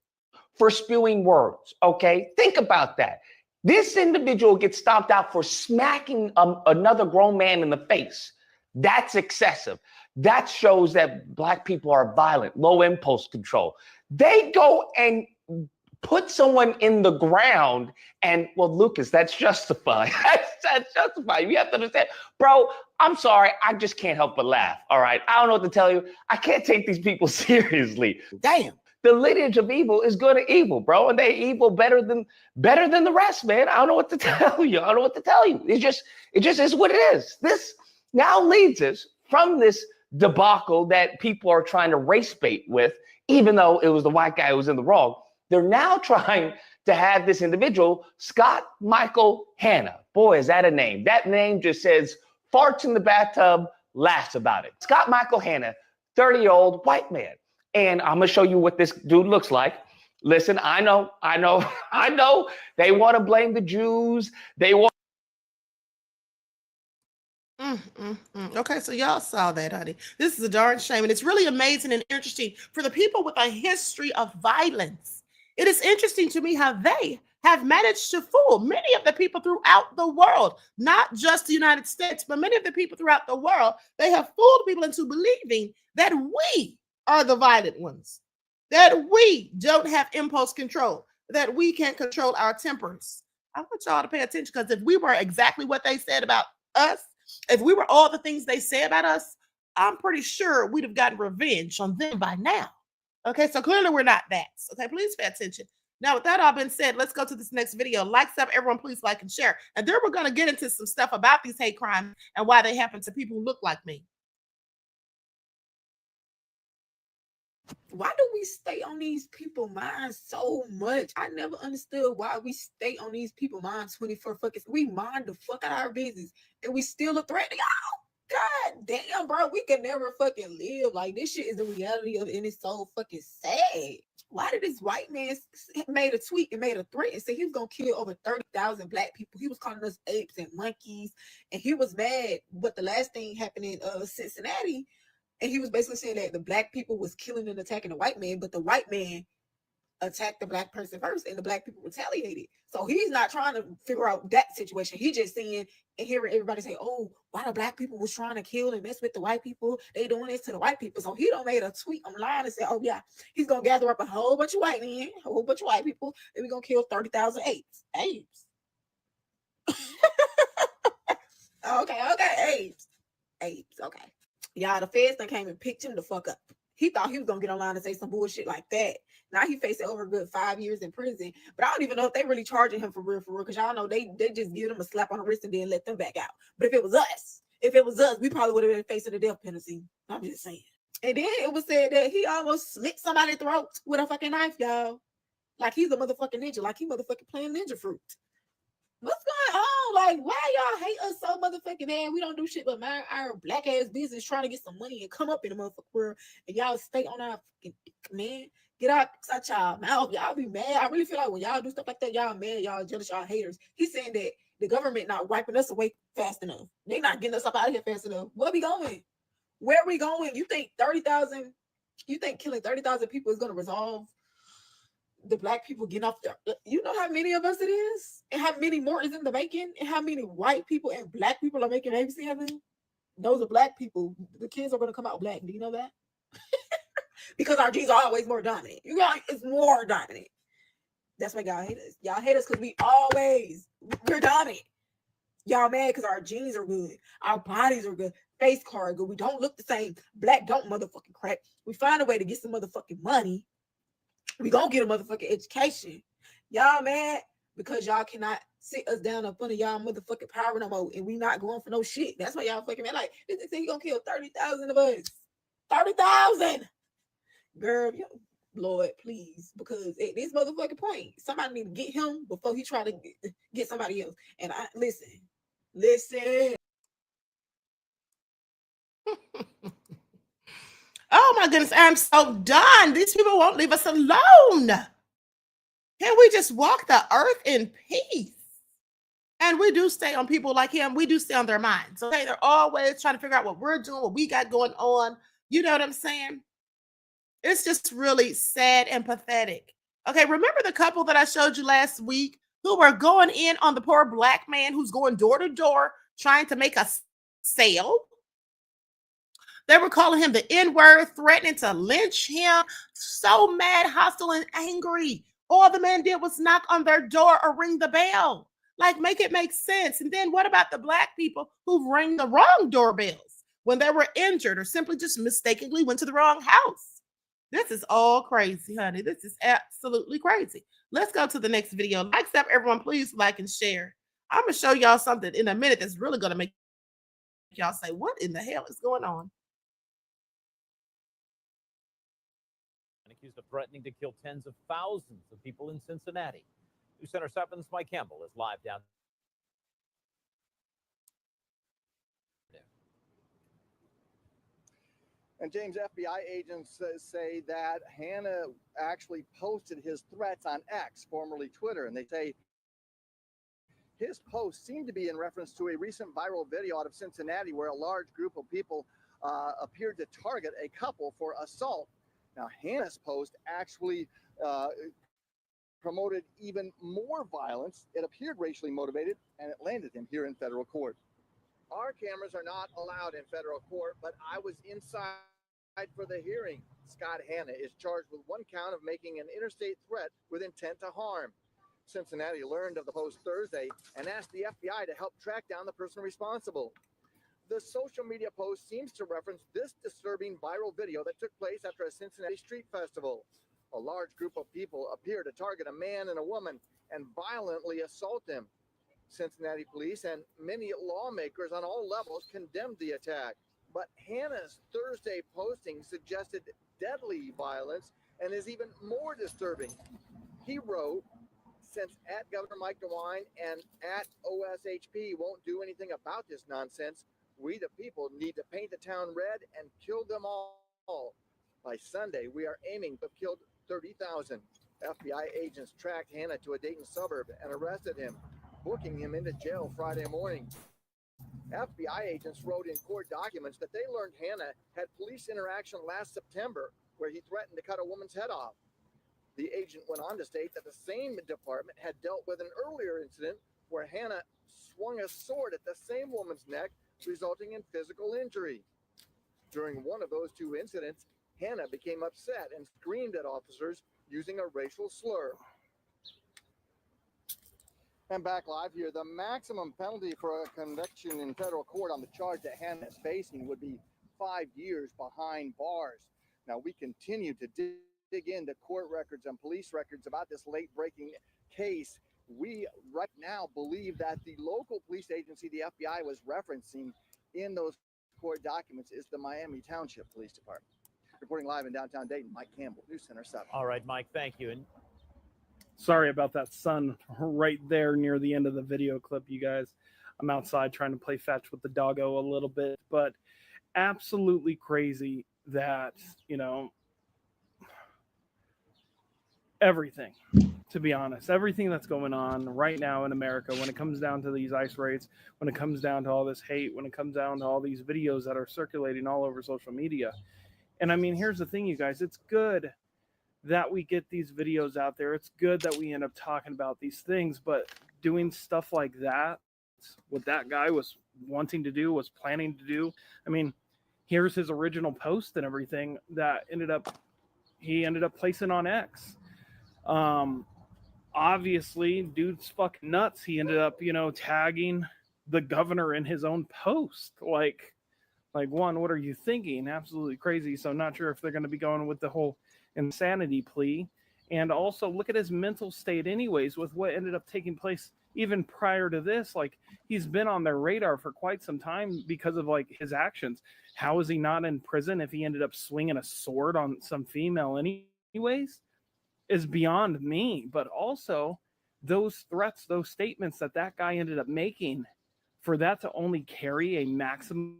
For spewing words, okay? Think about that. This individual gets stomped out for smacking another grown man in the face. That's excessive. That shows that black people are violent, low impulse control. They go and put someone in the ground and, well, Lucas, that's justified. That's justified. You have to understand. Bro, I'm sorry. I just can't help but laugh. All right. I don't know what to tell you. I can't take these people seriously. Damn. The lineage of evil is good at evil, bro. And they evil better than the rest, man. I don't know what to tell you. I don't know what to tell you. It just is what it is. This now leads us from this debacle that people are trying to race bait with, even though it was the white guy who was in the wrong. They're now trying to have this individual, Scott Michael Hanna. Boy, is that a name. That name just says farts in the bathtub, laughs about it. Scott Michael Hanna, 30-year-old white man. And I'm going to show you what this dude looks like. Listen, I know. They want to blame the Jews. They want. Okay, so y'all saw that, honey. This is a darn shame. And it's really amazing and interesting for the people with a history of violence. It is interesting to me how they have managed to fool many of the people throughout the world, not just the United States, but many of the people throughout the world. They have fooled people into believing that we are the violent ones, that we don't have impulse control, that we can't control our tempers. I want y'all to pay attention, because if we were exactly what they said about us, if we were all the things they say about us, I'm pretty sure we'd have gotten revenge on them by now. Okay, so clearly we're not that. Okay, please pay attention. Now, with that all been said, let's go to this next video. Likes up, everyone, please like and share. And then we're going to get into some stuff about these hate crimes and why they happen to people who look like me. Why do we stay on these people's minds so much? I never understood why we stay on these people's minds 24 fucking. We mind the fuck out of our business and we still a threat to y'all. God damn, bro, we can never fucking live. Like, this shit is the reality of it, and it's so fucking sad. Why did this white man made a tweet and made a threat and said he was gonna kill over 30,000 black people? He was calling us apes and monkeys, and he was mad. But the last thing happened in Cincinnati, and he was basically saying that the black people was killing and attacking the white man, but the white man attacked the black person first, and the black people retaliated. So he's not trying to figure out that situation. He just saying and hearing everybody say, "Oh, why the black people was trying to kill and mess with the white people? They doing this to the white people." So he don't made a tweet online and said, "Oh yeah, he's gonna gather up a whole bunch of white men, a whole bunch of white people, and we're gonna kill 30,000 apes." Apes. Okay, apes. Okay. Y'all, the feds done came and picked him the fuck up. He thought he was gonna get online and say some bullshit like that. Now he facing over a good 5 years in prison. But I don't even know if they really charging him for real, because y'all know they just give him a slap on the wrist and then let them back out. But if it was us, we probably would have been facing the death penalty. I'm just saying. And then it was said that he almost slit somebody's throat with a fucking knife, y'all. Like he's a motherfucking ninja, like he motherfucking playing ninja fruit. What's going on? Like, why y'all hate us so motherfucking bad? We don't do shit but mind our black ass business, trying to get some money and come up in the motherfucking world, and y'all stay on our fucking man. Get out y'all mouth. Y'all be mad. I really feel like when y'all do stuff like that, y'all mad, y'all jealous, y'all haters. He's saying that the government not wiping us away fast enough. They not getting us up out of here fast enough. Where we going? Where we going? You think 30,000? You think killing 30,000 people is gonna resolve the black people getting off there? You know how many of us it is, and how many more is in the making, and how many white people and black people are making babies together. Those are black people. The kids are going to come out black. Do you know that? Because our genes are always more dominant. You guys, it's more dominant. That's why y'all hate us. Y'all hate us because we're dominant. Y'all mad because our genes are good. Our bodies are good. Face card good. We don't look the same. Black don't motherfucking crack. We find a way to get some motherfucking money. We gonna get a motherfucking education. Y'all mad because y'all cannot sit us down in front of y'all motherfucking power no more, and we not going for no shit. That's why y'all fucking mad. Like, they say he gonna kill 30,000 of us. 30,000! Girl, Lord, please. Because at this motherfucking point, somebody need to get him before he try to get somebody else. And I listen. Oh my goodness, I'm so done. These people won't leave us alone. Can we just walk the earth in peace? And we do stay on people like him. We do stay on their minds. Okay, they're always trying to figure out what we're doing, what we got going on. You know what I'm saying? It's just really sad and pathetic. Okay, remember the couple that I showed you last week who were going in on the poor black man who's going door to door trying to make a sale? They were calling him the N-word, threatening to lynch him. So mad, hostile, and angry. All the man did was knock on their door or ring the bell. Like, make it make sense. And then what about the black people who rang the wrong doorbells when they were injured or simply just mistakenly went to the wrong house? This is all crazy, honey. This is absolutely crazy. Let's go to the next video. Next up, everyone, please like and share. I'm going to show y'all something in a minute that's really going to make y'all say, what in the hell is going on? Accused of threatening to kill tens of thousands of people in Cincinnati. News Center 7's Mike Campbell is live down there. And James, FBI agents say that Hanna actually posted his threats on X, formerly Twitter, and they say his posts seem to be in reference to a recent viral video out of Cincinnati where a large group of people appeared to target a couple for assault. Now, Hanna's post actually promoted even more violence. It appeared racially motivated, and it landed him here in federal court. Our cameras are not allowed in federal court, but I was inside for the hearing. Scott Hanna is charged with one count of making an interstate threat with intent to harm. Cincinnati learned of the post Thursday and asked the FBI to help track down the person responsible. The social media post seems to reference this disturbing viral video that took place after a Cincinnati street festival. A large group of people appear to target a man and a woman and violently assault them. Cincinnati police and many lawmakers on all levels condemned the attack. But Hanna's Thursday posting suggested deadly violence and is even more disturbing. He wrote, since at Governor Mike DeWine and at OSHP won't do anything about this nonsense, we, the people, need to paint the town red and kill them all. By Sunday, we are aiming to have killed 30,000. FBI agents tracked Hanna to a Dayton suburb and arrested him, booking him into jail Friday morning. FBI agents wrote in court documents that they learned Hanna had police interaction last September where he threatened to cut a woman's head off. The agent went on to state that the same department had dealt with an earlier incident where Hanna swung a sword at the same woman's neck, resulting in physical injury. During one of those two incidents, Hanna became upset and screamed at officers using a racial slur. And back live here, the maximum penalty for a conviction in federal court on the charge that Hanna is facing would be 5 years behind bars. Now, we continue to dig into court records and police records about this late-breaking case. We right now believe that the local police agency the FBI was referencing in those court documents is the Miami Township Police Department. Reporting live in downtown Dayton, Mike Campbell, News Center 7. All right, Mike, thank you. And sorry about that sun right there near the end of the video clip, you guys. I'm outside trying to play fetch with the doggo a little bit, but absolutely crazy that, you know, everything, to be honest, everything that's going on right now in America, when it comes down to these ICE raids, when it comes down to all this hate, when it comes down to all these videos that are circulating all over social media. And I mean, here's the thing, you guys, it's good that we get these videos out there. It's good that we end up talking about these things, but doing stuff like that, what that guy was wanting to do, was planning to do. I mean, here's his original post and everything that he ended up placing on X. Obviously, dude's fucking nuts. He ended up, you know, tagging the governor in his own post. Like, one, what are you thinking? Absolutely crazy. So not sure if they're going to be going with the whole insanity plea. And also look at his mental state anyways with what ended up taking place even prior to this. Like, he's been on their radar for quite some time because of like his actions. How is he not in prison if he ended up swinging a sword on some female anyways is beyond me. But also those threats, those statements that guy ended up making, for that to only carry a maximum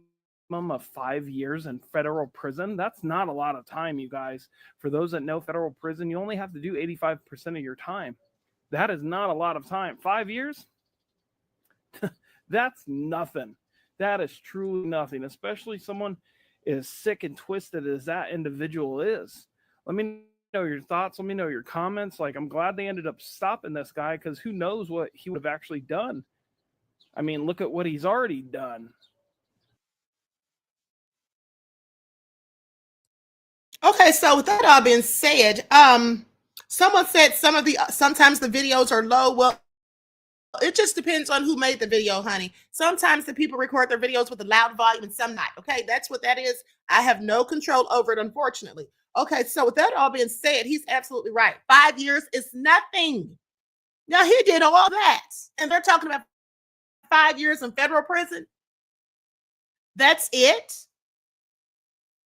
of 5 years in federal prison, that's not a lot of time, you guys. For those that know federal prison, you only have to do 85% of your time. That is not a lot of time. 5 years? That's nothing. That is truly nothing, especially someone as sick and twisted as that individual is. Let me know your thoughts. Let me know your comments. Like, I'm glad they ended up stopping this guy, because who knows what he would have actually done. I mean, look at what he's already done. Okay, so with that all being said, someone said sometimes the videos are low. Well, it just depends on who made the video, honey. Sometimes the people record their videos with a loud volume and some not. Okay, that's what that is. I have no control over it, unfortunately. Okay, so with that all being said, he's absolutely right. 5 years is nothing. Now, he did all that, and they're talking about 5 years in federal prison. That's it.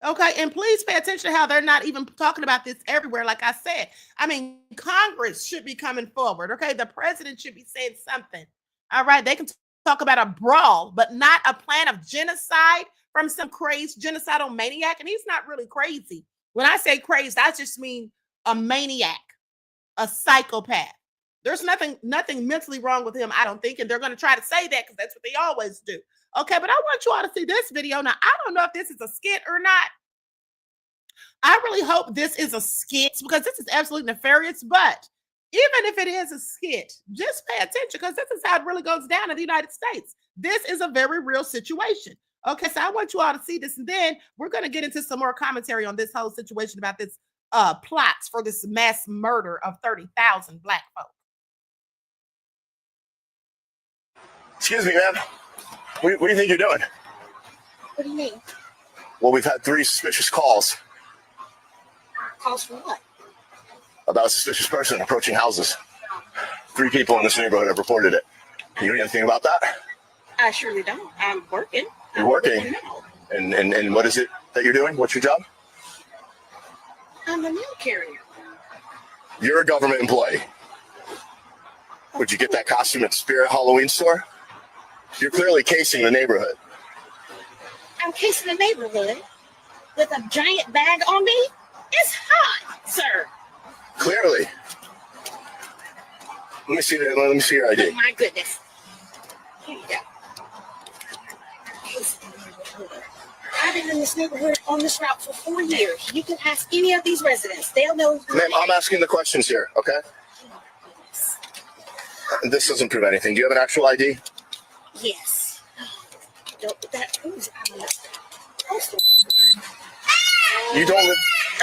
Okay, and please pay attention to how they're not even talking about this everywhere. Like I said, I mean, Congress should be coming forward. Okay, the president should be saying something. All right, they can talk about a brawl, but not a plan of genocide from some crazed genocidal maniac. And he's not really crazy. When I say crazed, I just mean a maniac, a psychopath. There's nothing mentally wrong with him, I don't think. And they're going to try to say that because that's what they always do. Okay, but I want you all to see this video. Now, I don't know if this is a skit or not. I really hope this is a skit, because this is absolutely nefarious. But even if it is a skit, just pay attention, because this is how it really goes down in the United States. This is a very real situation. Okay, so I want you all to see this, and then we're going to get into some more commentary on this whole situation about this plots for this mass murder of 30,000 Black folk. Excuse me, ma'am. What do you think you're doing? What do you mean? Well, we've had 3 suspicious calls Calls for what? about a suspicious person approaching houses. 3 people in this neighborhood have reported it. You know anything about that? I surely don't. I'm working. You're working? And what is it that you're doing? What's your job? I'm a mail carrier. You're a government employee. Would you get that costume at Spirit Halloween store? You're clearly casing the neighborhood. I'm casing the neighborhood with a giant bag on me? It's hot, sir. Clearly. Let me see your ID. Oh, my goodness. Here you go. I've been in this neighborhood on this route for 4 years. You can ask any of these residents. They'll know. Ma'am, I'm asking the questions here, okay? This doesn't prove anything. Do you have an actual ID? Yes. You don't live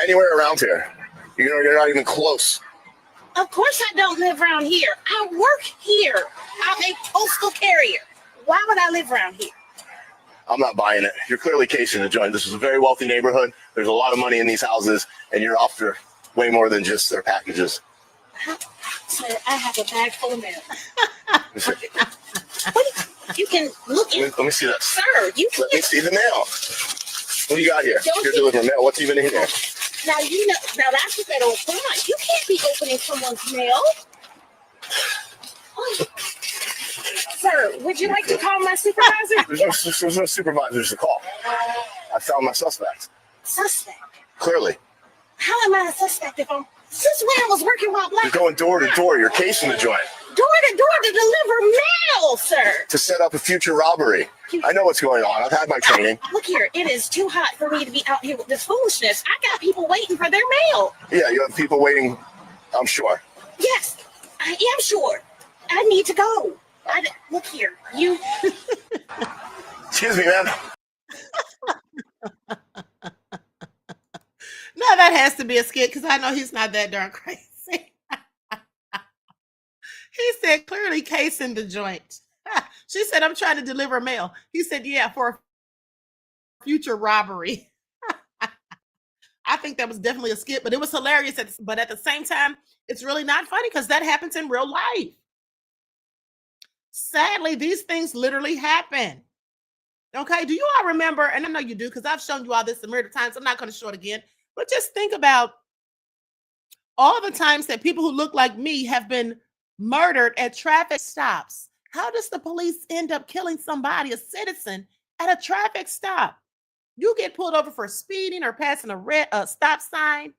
anywhere around here. You're not even close. Of course I don't live around here. I work here. I'm a postal carrier. Why would I live around here? I'm not buying it. You're clearly casing the joint. This is a very wealthy neighborhood. There's a lot of money in these houses, and you're after way more than just their packages. Sir, I have a bag full of mail. You can look in. Let me see that. Sir, you can. Let me see the mail. What do you got here? You're delivering mail. What's even in here? Now, now that's what that old front. You can't be opening someone's mail. Oh. Sir, would you like to call my supervisor? There's no supervisors to call. I found my suspect. Suspect? Clearly. How am I a suspect if I'm... Since when I was working while black... You're going door to door. You're casing the joint. Door to door to deliver mail, sir. To set up a future robbery. I know what's going on. I've had my training. Look here. It is too hot for me to be out here with this foolishness. I got people waiting for their mail. Yeah, you have people waiting, I'm sure. Yes, I am sure. I need to go. Look here. You... Excuse me, man. No, that has to be a skit because I know he's not that darn crazy. He said, clearly casing the joint. She said, I'm trying to deliver mail. He said, yeah, for a future robbery. I think that was definitely a skit, but it was hilarious. But at the same time, it's really not funny because that happens in real life. Sadly, these things literally happen. Okay, do you all remember, and I know you do because I've shown you all this a myriad of times. I'm not going to show it again, but just think about all the times that people who look like me have been murdered at traffic stops. How does the police end up killing somebody, a citizen, at a traffic stop? You get pulled over for speeding or passing a stop sign,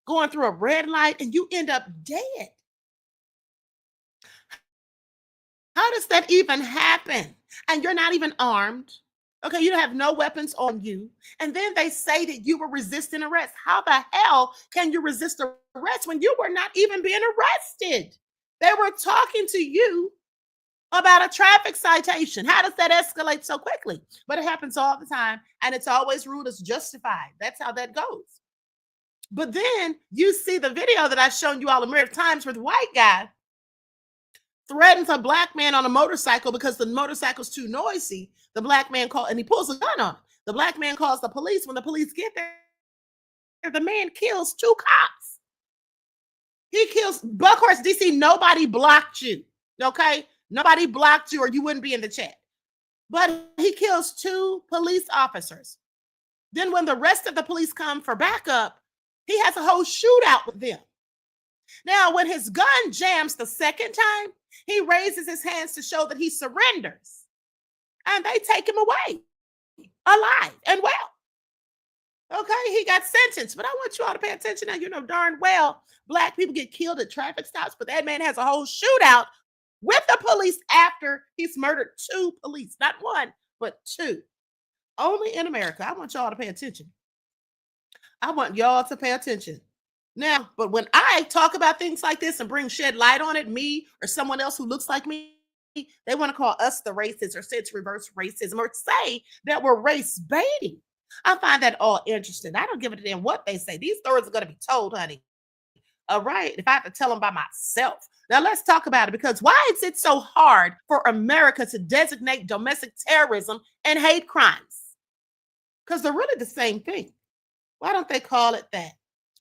going through a red light, and you end up dead. How does that even happen? And you're not even armed. Okay, you have no weapons on you. And then they say that you were resisting arrest. How the hell can you resist arrest when you were not even being arrested? They were talking to you about a traffic citation. How does that escalate so quickly? But it happens all the time, and it's always ruled as justified. That's how that goes. But then you see the video that I've shown you all a myriad of times where the white guy threatens a black man on a motorcycle because the motorcycle's too noisy. The black man calls, and he pulls a gun on him. The black man calls the police. When the police get there, the man kills 2 cops. He kills, but of course, DC, nobody blocked you, okay? Nobody blocked you or you wouldn't be in the chat. But he kills 2 police officers. Then when the rest of the police come for backup, he has a whole shootout with them. Now, when his gun jams the second time, he raises his hands to show that he surrenders. And they take him away alive and well. Okay, he got sentenced. But I want you all to pay attention now. You know darn well black people get killed at traffic stops, but that man has a whole shootout with the police after he's murdered 2 police. Not 1, but 2. Only in America. I want y'all to pay attention. I want y'all to pay attention. Now, but when I talk about things like this and shed light on it, me or someone else who looks like me, they want to call us the racists or say it's reverse racism or say that we're race baiting. I find that all interesting. I don't give a damn what they say. These stories are going to be told, honey. All right, if I have to tell them by myself. Now let's talk about it, because why is it so hard for America to designate domestic terrorism and hate crimes? Because they're really the same thing. Why don't they call it that?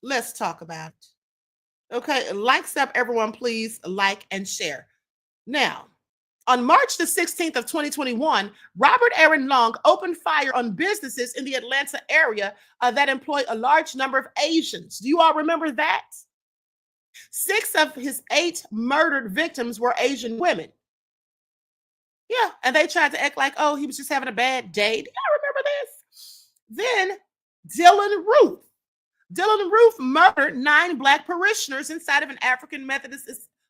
Let's talk about it. Okay, likes up, everyone, please like and share. Now, on March the 16th of 2021, Robert Aaron Long opened fire on businesses in the Atlanta area that employ a large number of Asians. Do you all remember that? 6 of his 8 murdered victims were Asian women. Yeah, and they tried to act like, oh, he was just having a bad day. Do y'all remember this? Then Dylan Roof murdered 9 Black parishioners inside of an African Methodist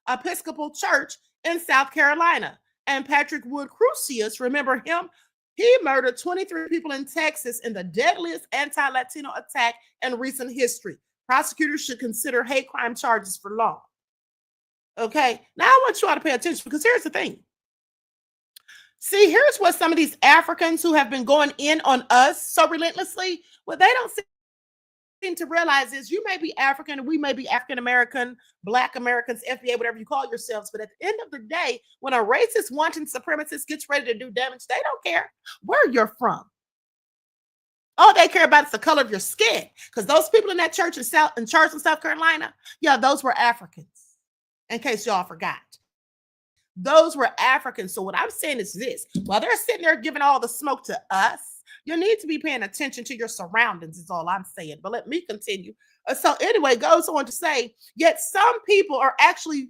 Episcopal church in South Carolina. And Patrick Wood Crucius, remember him? He murdered 23 people in Texas in the deadliest anti-Latino attack in recent history. Prosecutors should consider hate crime charges for Long. Okay, now I want you all to pay attention, because here's the thing. See, here's what some of these Africans who have been going in on us so relentlessly, what they don't see thing to realize is you may be African and we may be African American, Black Americans, FBA, whatever you call yourselves. But at the end of the day, when a racist, wanton supremacist gets ready to do damage, they don't care where you're from. All they care about is the color of your skin. Because those people in that church in Charleston, South Carolina, yeah, those were Africans. In case y'all forgot. Those were Africans. So what I'm saying is this. While they're sitting there giving all the smoke to us, you need to be paying attention to your surroundings is all I'm saying. But let me continue. So anyway, goes on to say, yet some people are actually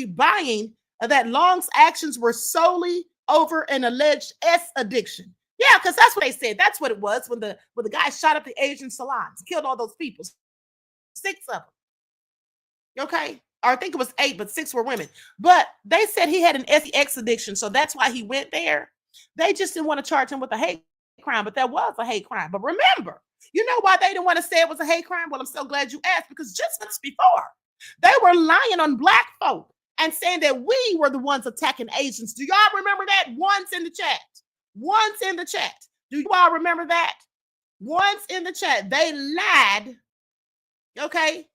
buying that Long's actions were solely over an alleged S addiction. Yeah, because that's what they said. That's what it was when the guy shot up the Asian salons, killed all those people, 6 of them. Okay, or I think it was 8, but 6 were women. But they said he had an sex addiction, so that's why he went there. They just didn't want to charge him with a hate crime, but that was a hate crime. But remember, you know why they didn't want to say it was a hate crime? Well, I'm so glad you asked, because just months before, they were lying on Black folk and saying that we were the ones attacking Asians. Do y'all remember that? Once in the chat. Once in the chat. Do you all remember that? Once in the chat. They lied. Okay?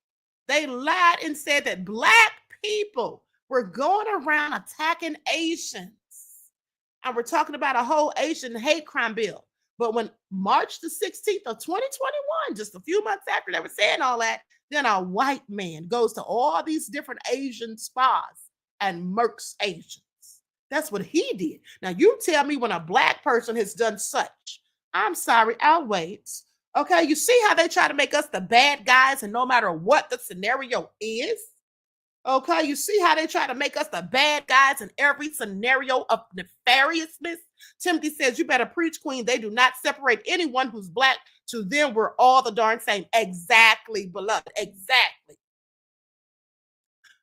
They lied and said that Black people were going around attacking Asians. And we're talking about a whole Asian hate crime bill. But when March the 16th of 2021, just a few months after they were saying all that, then a white man goes to all these different Asian spas and murks Asians. That's what he did. Now, you tell me when a Black person has done such. I'm sorry, I'll wait. Okay, you see how they try to make us the bad guys, and no matter what the scenario is? Okay, you see how they try to make us the bad guys in every scenario of nefariousness? Timothy says, you better preach, Queen. They do not separate anyone who's Black. To them, we're all the darn same. Exactly, beloved. Exactly.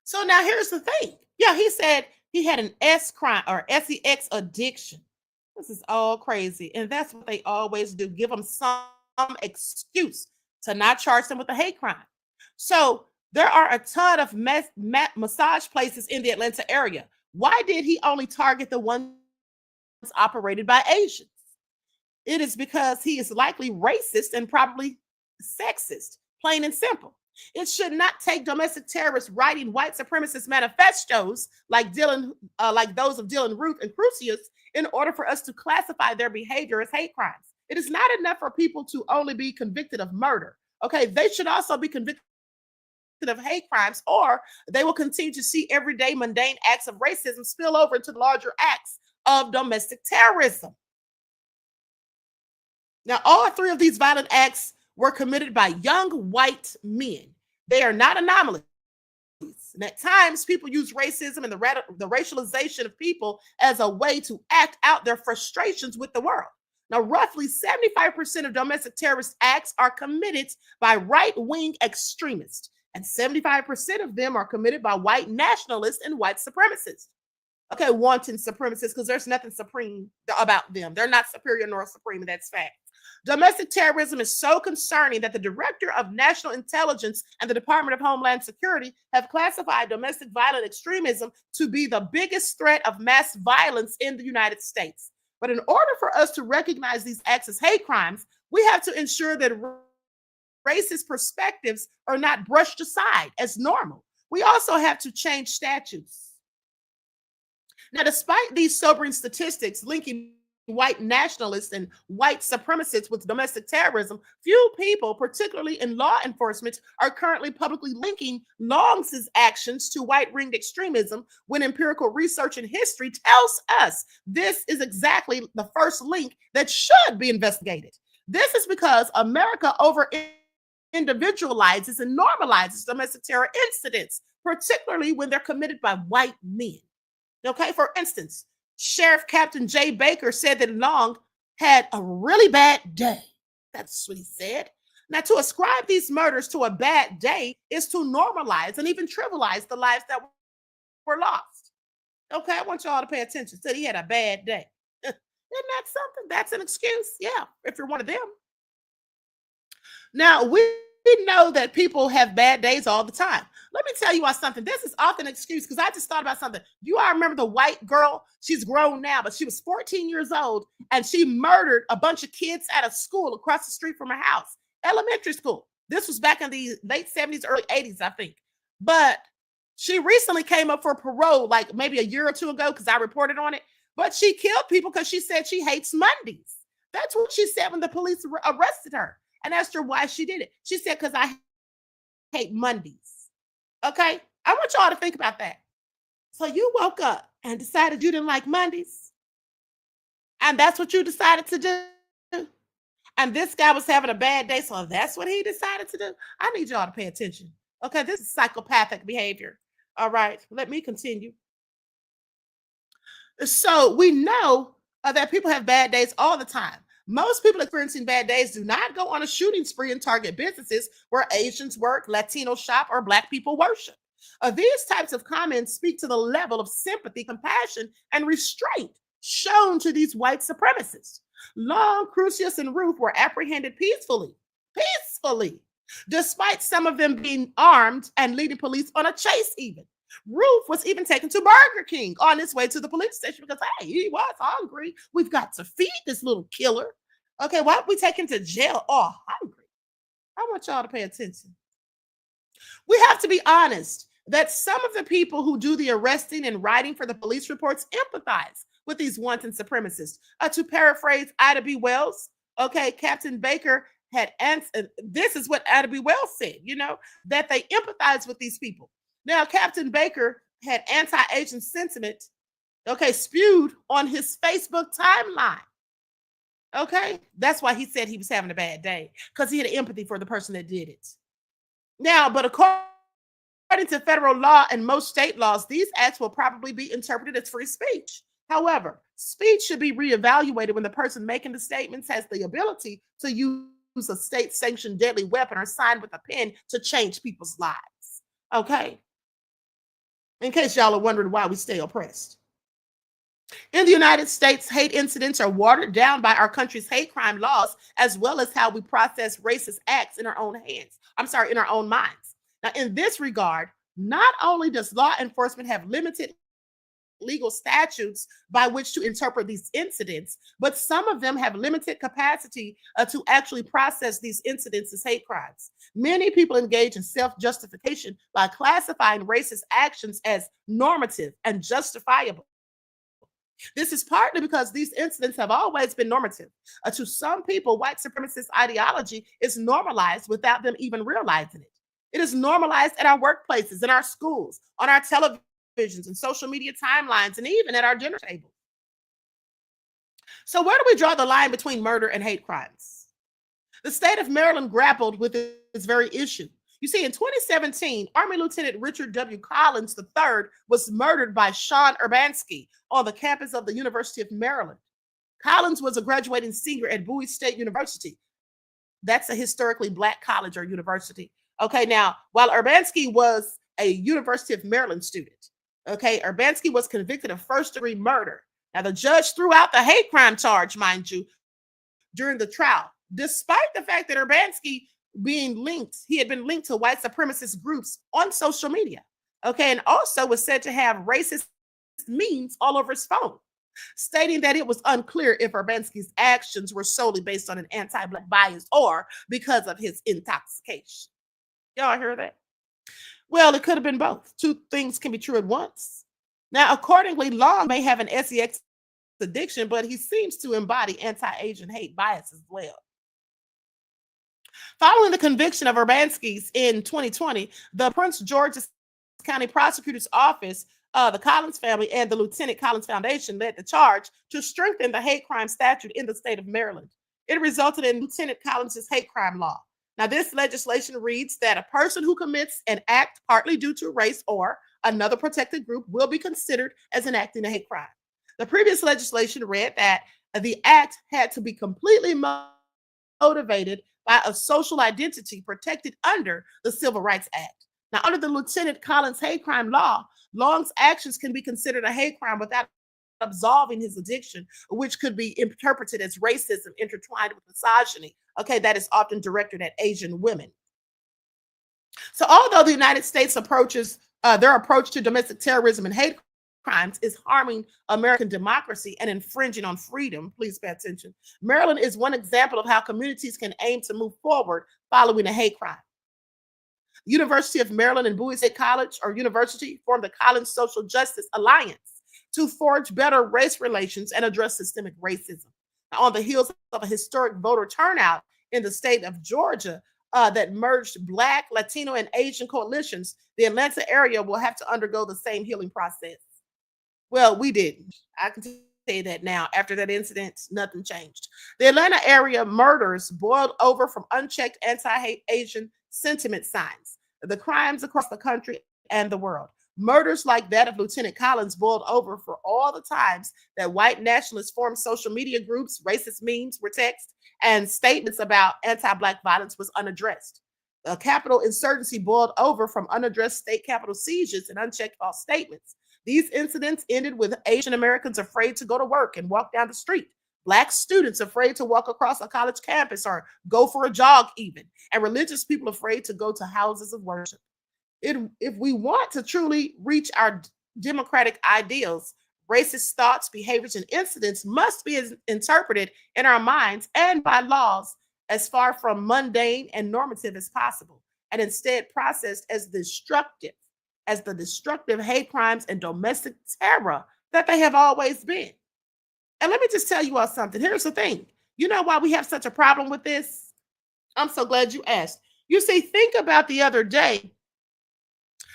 So now here's the thing. Yeah, he said he had an S crime or sex addiction. This is all crazy. And that's what they always do. Give them some excuse to not charge them with a hate crime. So there are a ton of massage places in the Atlanta area. Why did he only target the ones operated by Asians? It is because he is likely racist and probably sexist, plain and simple. It should not take domestic terrorists writing white supremacist manifestos like those of Dylan Ruth and Crucius in order for us to classify their behavior as hate crimes. It is not enough for people to only be convicted of murder. Okay, they should also be convicted of hate crimes, or they will continue to see everyday mundane acts of racism spill over into larger acts of domestic terrorism. Now, all 3 of these violent acts were committed by young white men. They are not anomalies. And at times, people use racism and the racialization of people as a way to act out their frustrations with the world. Now, roughly 75% of domestic terrorist acts are committed by right-wing extremists, and 75% of them are committed by white nationalists and white supremacists. Okay, wanton supremacists, because there's nothing supreme about them. They're not superior nor supreme, and that's fact. Domestic terrorism is so concerning that the Director of National Intelligence and the Department of Homeland Security have classified domestic violent extremism to be the biggest threat of mass violence in the United States. But in order for us to recognize these acts as hate crimes, we have to ensure that racist perspectives are not brushed aside as normal. We also have to change statutes. Now, despite these sobering statistics linking white nationalists and white supremacists with domestic terrorism, few people, particularly in law enforcement, are currently publicly linking Long's actions to white-winged extremism, when empirical research and history tells us this is exactly the first link that should be investigated. This is because America over-individualizes and normalizes domestic terror incidents, particularly when they're committed by white men. Okay, for instance, Sheriff Captain Jay Baker said that Long had a really bad day. That's what he said. Now, to ascribe these murders to a bad day is to normalize and even trivialize the lives that were lost. Okay, I want y'all to pay attention. Said he had a bad day. Isn't that something? That's an excuse. Yeah, if you're one of them. Now, we know that people have bad days all the time. Let me tell you about something. This is often an excuse, because I just thought about something. You all remember the white girl? She's grown now, but she was 14 years old, and she murdered a bunch of kids at a school across the street from her house. elementary school. This was back in the late 70s, early 80s, I think. But she recently came up for parole, like maybe a year or two ago, because I reported on it. But she killed people because she said she hates Mondays. That's what she said when the police arrested her and asked her why she did it. She said, because I hate Mondays. Okay? I want y'all to think about that. So you woke up and decided you didn't like Mondays. And that's what you decided to do. And this guy was having a bad day, so that's what he decided to do. I need y'all to pay attention. Okay, this is psychopathic behavior. All right, let me continue. So we know that people have bad days all the time. Most people experiencing bad days do not go on a shooting spree and target businesses where Asians work, Latino shop, or Black people worship. These types of comments speak to the level of sympathy, compassion, and restraint shown to these white supremacists. Long, Crucius, and Ruth were apprehended peacefully, despite some of them being armed and leading police on a chase even. Ruth was even taken to Burger King on his way to the police station because, hey, he was hungry. We've got to feed this little killer. Okay, why don't we take him to jail? Oh, hungry. I want y'all to pay attention. We have to be honest that some of the people who do the arresting and writing for the police reports empathize with these wanton supremacists. To paraphrase Ida B. Wells, okay, Captain Baker had answered, this is what Ida B. Wells said, that they empathize with these people. Now, Captain Baker had anti-Asian sentiment, okay, spewed on his Facebook timeline. Okay, that's why he said he was having a bad day, because he had empathy for the person that did it. Now, but according to federal law and most state laws, these acts will probably be interpreted as free speech. However, speech should be reevaluated when the person making the statements has the ability to use a state-sanctioned deadly weapon or sign with a pen to change people's lives. Okay? In case y'all are wondering why we stay oppressed. In the United States, hate incidents are watered down by our country's hate crime laws, as well as how we process racist acts in our own in our own minds. Now, in this regard, not only does law enforcement have limited legal statutes by which to interpret these incidents, but some of them have limited capacity to actually process these incidents as hate crimes. Many people engage in self-justification by classifying racist actions as normative and justifiable. This is partly because these incidents have always been normative. To some people, white supremacist ideology is normalized without them even realizing it. It is normalized at our workplaces, in our schools, on our televisions and social media timelines, and even at our dinner table. So where do we draw the line between murder and hate crimes? The state of Maryland grappled with this very issue. You see, in 2017, Army Lieutenant Richard W. Collins III was murdered by Sean Urbanski on the campus of the University of Maryland. Collins was a graduating senior at Bowie State University. That's a historically Black college or university. Okay, now, while Urbanski was a University of Maryland student, okay, Urbanski was convicted of first-degree murder. Now, the judge threw out the hate crime charge, mind you, during the trial, despite the fact that Urbanski he had been linked to white supremacist groups on social media, okay, and also was said to have racist memes all over his phone, stating that it was unclear if Urbanski's actions were solely based on an anti-Black bias or because of his intoxication. Y'all hear that? Well, it could have been both. Two things can be true at once. Now, accordingly, Long may have an sex addiction, but he seems to embody anti-Asian hate bias as well. Following the conviction of Urbanski's in 2020, the Prince George's County Prosecutor's Office, the Collins family, and the Lieutenant Collins Foundation led the charge to strengthen the hate crime statute in the state of Maryland. It resulted in Lieutenant Collins's hate crime law. Now, this legislation reads that a person who commits an act partly due to race or another protected group will be considered as enacting a hate crime. The previous legislation read that the act had to be completely motivated by a social identity protected under the Civil Rights Act. Now, under the Lieutenant Collins hate crime law, Long's actions can be considered a hate crime without absolving his addiction, which could be interpreted as racism intertwined with misogyny. Okay, that is often directed at Asian women. So although the United States approaches their approach to domestic terrorism and hate crimes is harming American democracy and infringing on freedom. Please pay attention. Maryland is one example of how communities can aim to move forward following a hate crime. University of Maryland and Bowie State College or University formed the Collins Social Justice Alliance to forge better race relations and address systemic racism. Now, on the heels of a historic voter turnout in the state of Georgia that merged Black, Latino, and Asian coalitions, the Atlanta area will have to undergo the same healing process. Well, we didn't. I can say that now. After that incident, nothing changed. The Atlanta area murders boiled over from unchecked anti-hate Asian sentiment signs. The crimes across the country and the world. Murders like that of Lieutenant Collins boiled over for all the times that white nationalists formed social media groups, racist memes were text, and statements about anti-Black violence was unaddressed. The Capitol insurgency boiled over from unaddressed state capitol sieges and unchecked false statements. These incidents ended with Asian Americans afraid to go to work and walk down the street, Black students afraid to walk across a college campus or go for a jog even, and religious people afraid to go to houses of worship. If we want to truly reach our democratic ideals, racist thoughts, behaviors, and incidents must be interpreted in our minds and by laws as far from mundane and normative as possible, and instead processed as the destructive hate crimes and domestic terror that they have always been. And let me just tell you all something. Here's the thing. You know why we have such a problem with this? I'm so glad you asked. You see, think about the other day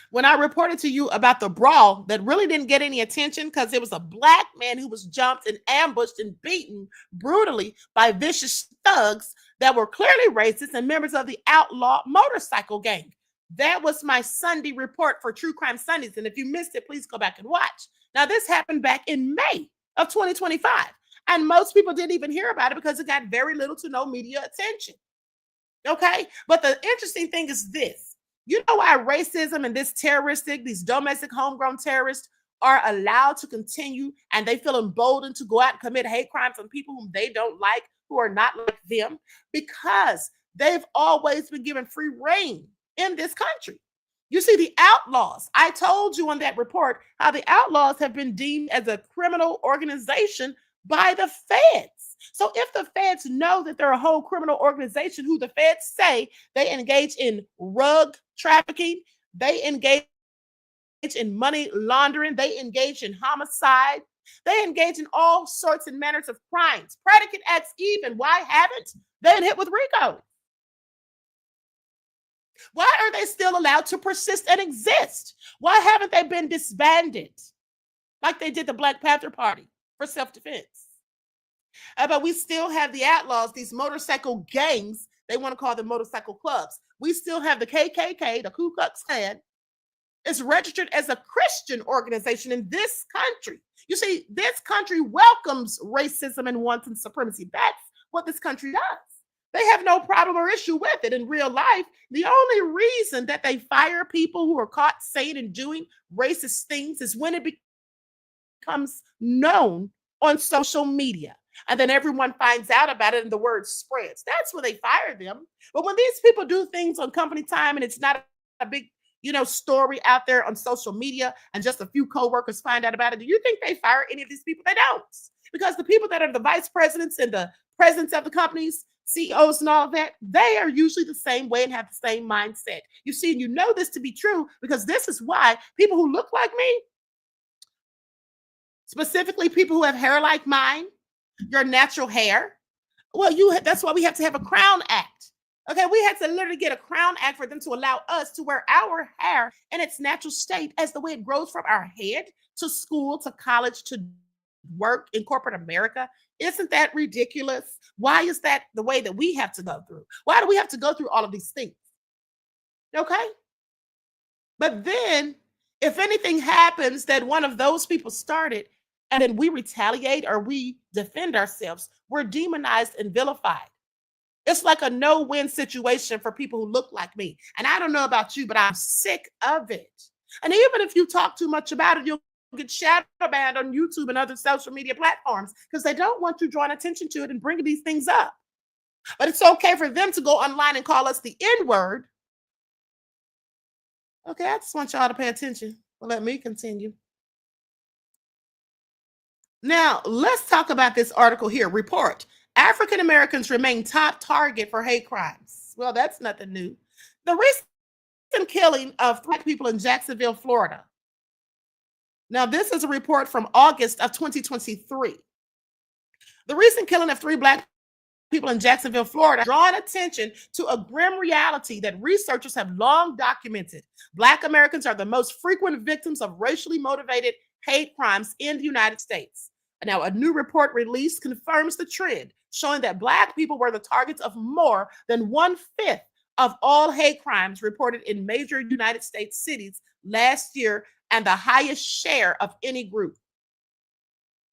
when I reported to you about the brawl that really didn't get any attention because it was a Black man who was jumped and ambushed and beaten brutally by vicious thugs that were clearly racist and members of the outlaw motorcycle gang. That was my Sunday report for True Crime Sundays. And if you missed it, please go back and watch. Now, this happened back in May of 2025. And most people didn't even hear about it because it got very little to no media attention. Okay? But the interesting thing is this. You know why racism and these domestic homegrown terrorists are allowed to continue and they feel emboldened to go out and commit hate crimes on people whom they don't like, who are not like them? Because they've always been given free reign in this country. You see, the outlaws, I told you on that report how the outlaws have been deemed as a criminal organization by the feds. So if the feds know that they're a whole criminal organization who the feds say they engage in drug trafficking, they engage in money laundering, they engage in homicide, they engage in all sorts and manners of crimes, predicate acts even. Why haven't they been hit with RICO? Why are they still allowed to persist and exist? Why haven't they been disbanded like they did the Black Panther Party for self-defense? But we still have the outlaws, these motorcycle gangs. They want to call them motorcycle clubs. We still have the KKK, the Ku Klux Klan. It's registered as a Christian organization in this country. You see, this country welcomes racism and wanton supremacy. That's what this country does. They have no problem or issue with it in real life. The only reason that they fire people who are caught saying and doing racist things is when it becomes known on social media. And then everyone finds out about it and the word spreads. That's when they fire them. But when these people do things on company time and it's not a big, story out there on social media and just a few coworkers find out about it, do you think they fire any of these people? They don't. Because the people that are the vice presidents and the presidents of the companies, CEOs and all of that, they are usually the same way and have the same mindset. You see, and you know this to be true because this is why people who look like me, specifically people who have hair like mine, your natural hair, that's why we have to have a Crown Act. Okay, we had to literally get a Crown Act for them to allow us to wear our hair in its natural state as the way it grows from our head to school, to college, to work in corporate America. Isn't that ridiculous? Why is that the way that we have to go through? Why do we have to go through all of these things? Okay. But then if anything happens that one of those people started and then we retaliate or we defend ourselves, we're demonized and vilified. It's like a no-win situation for people who look like me. And I don't know about you, but I'm sick of it. And even if you talk too much about it, you'll get shadow banned on YouTube and other social media platforms because they don't want you drawing attention to it and bringing these things up. But it's okay for them to go online and call us the N-word. Okay, I just want y'all to pay attention. Well, let me continue. Now, let's talk about this article here. Report: African Americans remain top target for hate crimes. Well, that's nothing new. The recent killing of 3 people in Jacksonville, Florida. Now, this is a report from August of 2023. The recent killing of 3 Black people in Jacksonville, Florida, drawn attention to a grim reality that researchers have long documented. Black Americans are the most frequent victims of racially motivated hate crimes in the United States. Now, a new report released confirms the trend, showing that Black people were the targets of more than 1/5 of all hate crimes reported in major United States cities last year, and the highest share of any group.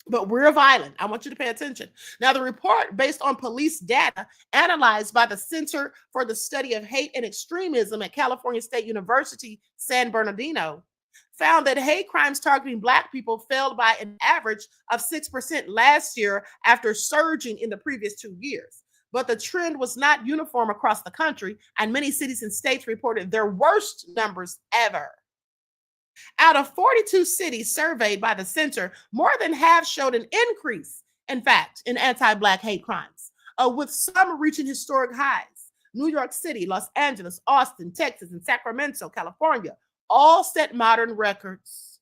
But we're violent. I want you to pay attention. Now, the report, based on police data analyzed by the Center for the Study of Hate and Extremism at California State University, San Bernardino, found that hate crimes targeting Black people fell by an average of 6% last year after surging in the previous 2 years. But the trend was not uniform across the country, and many cities and states reported their worst numbers ever. Out of 42 cities surveyed by the center, more than half showed an increase, in fact, in anti-Black hate crimes, with some reaching historic highs. New York City, Los Angeles, Austin, Texas, and Sacramento, California, all set modern records.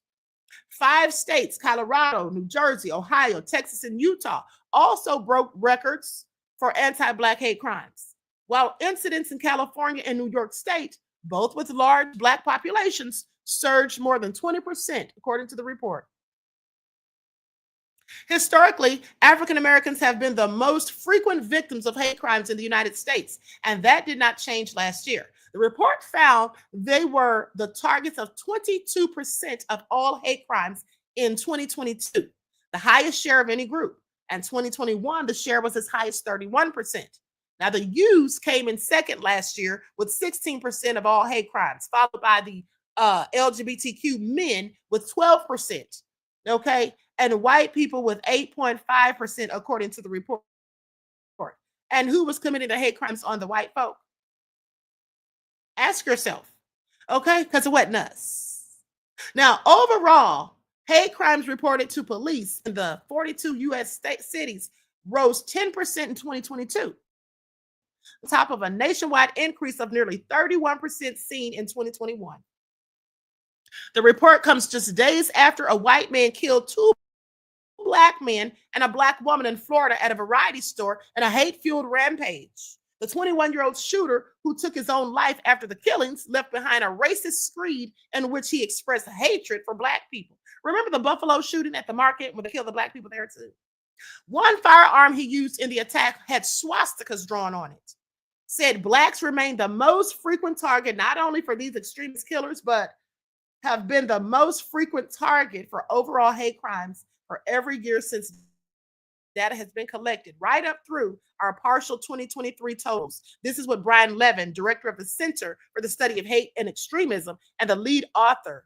5 states, Colorado, New Jersey, Ohio, Texas, and Utah, also broke records for anti-Black hate crimes, while incidents in California and New York State, both with large Black populations, surged more than 20%, according to the report. Historically, African Americans have been the most frequent victims of hate crimes in the United States, and that did not change last year. The report found they were the targets of 22% of all hate crimes in 2022, the highest share of any group. And 2021, the share was as high as 31%. Now, the youths came in second last year with 16% of all hate crimes, followed by the LGBTQ men with 12%, okay, and white people with 8.5%, according to the report. And who was committing the hate crimes on the white folk? Ask yourself, okay, because it wasn't us. Now, overall, hate crimes reported to police in the 42 U.S. state cities rose 10% in 2022, on top of a nationwide increase of nearly 31% seen in 2021. The report comes just days after a white man killed 2 Black men and a Black woman in Florida at a variety store in a hate-fueled rampage. The 21-year-old shooter, who took his own life after the killings, left behind a racist screed in which he expressed hatred for Black people. Remember the Buffalo shooting at the market when they killed the Black people there too? One firearm he used in the attack had swastikas drawn on it. Said Blacks remain the most frequent target, not only for these extremist killers, but have been the most frequent target for overall hate crimes for every year since data has been collected, right up through our partial 2023 totals. This is what Brian Levin, director of the Center for the Study of Hate and Extremism and the lead author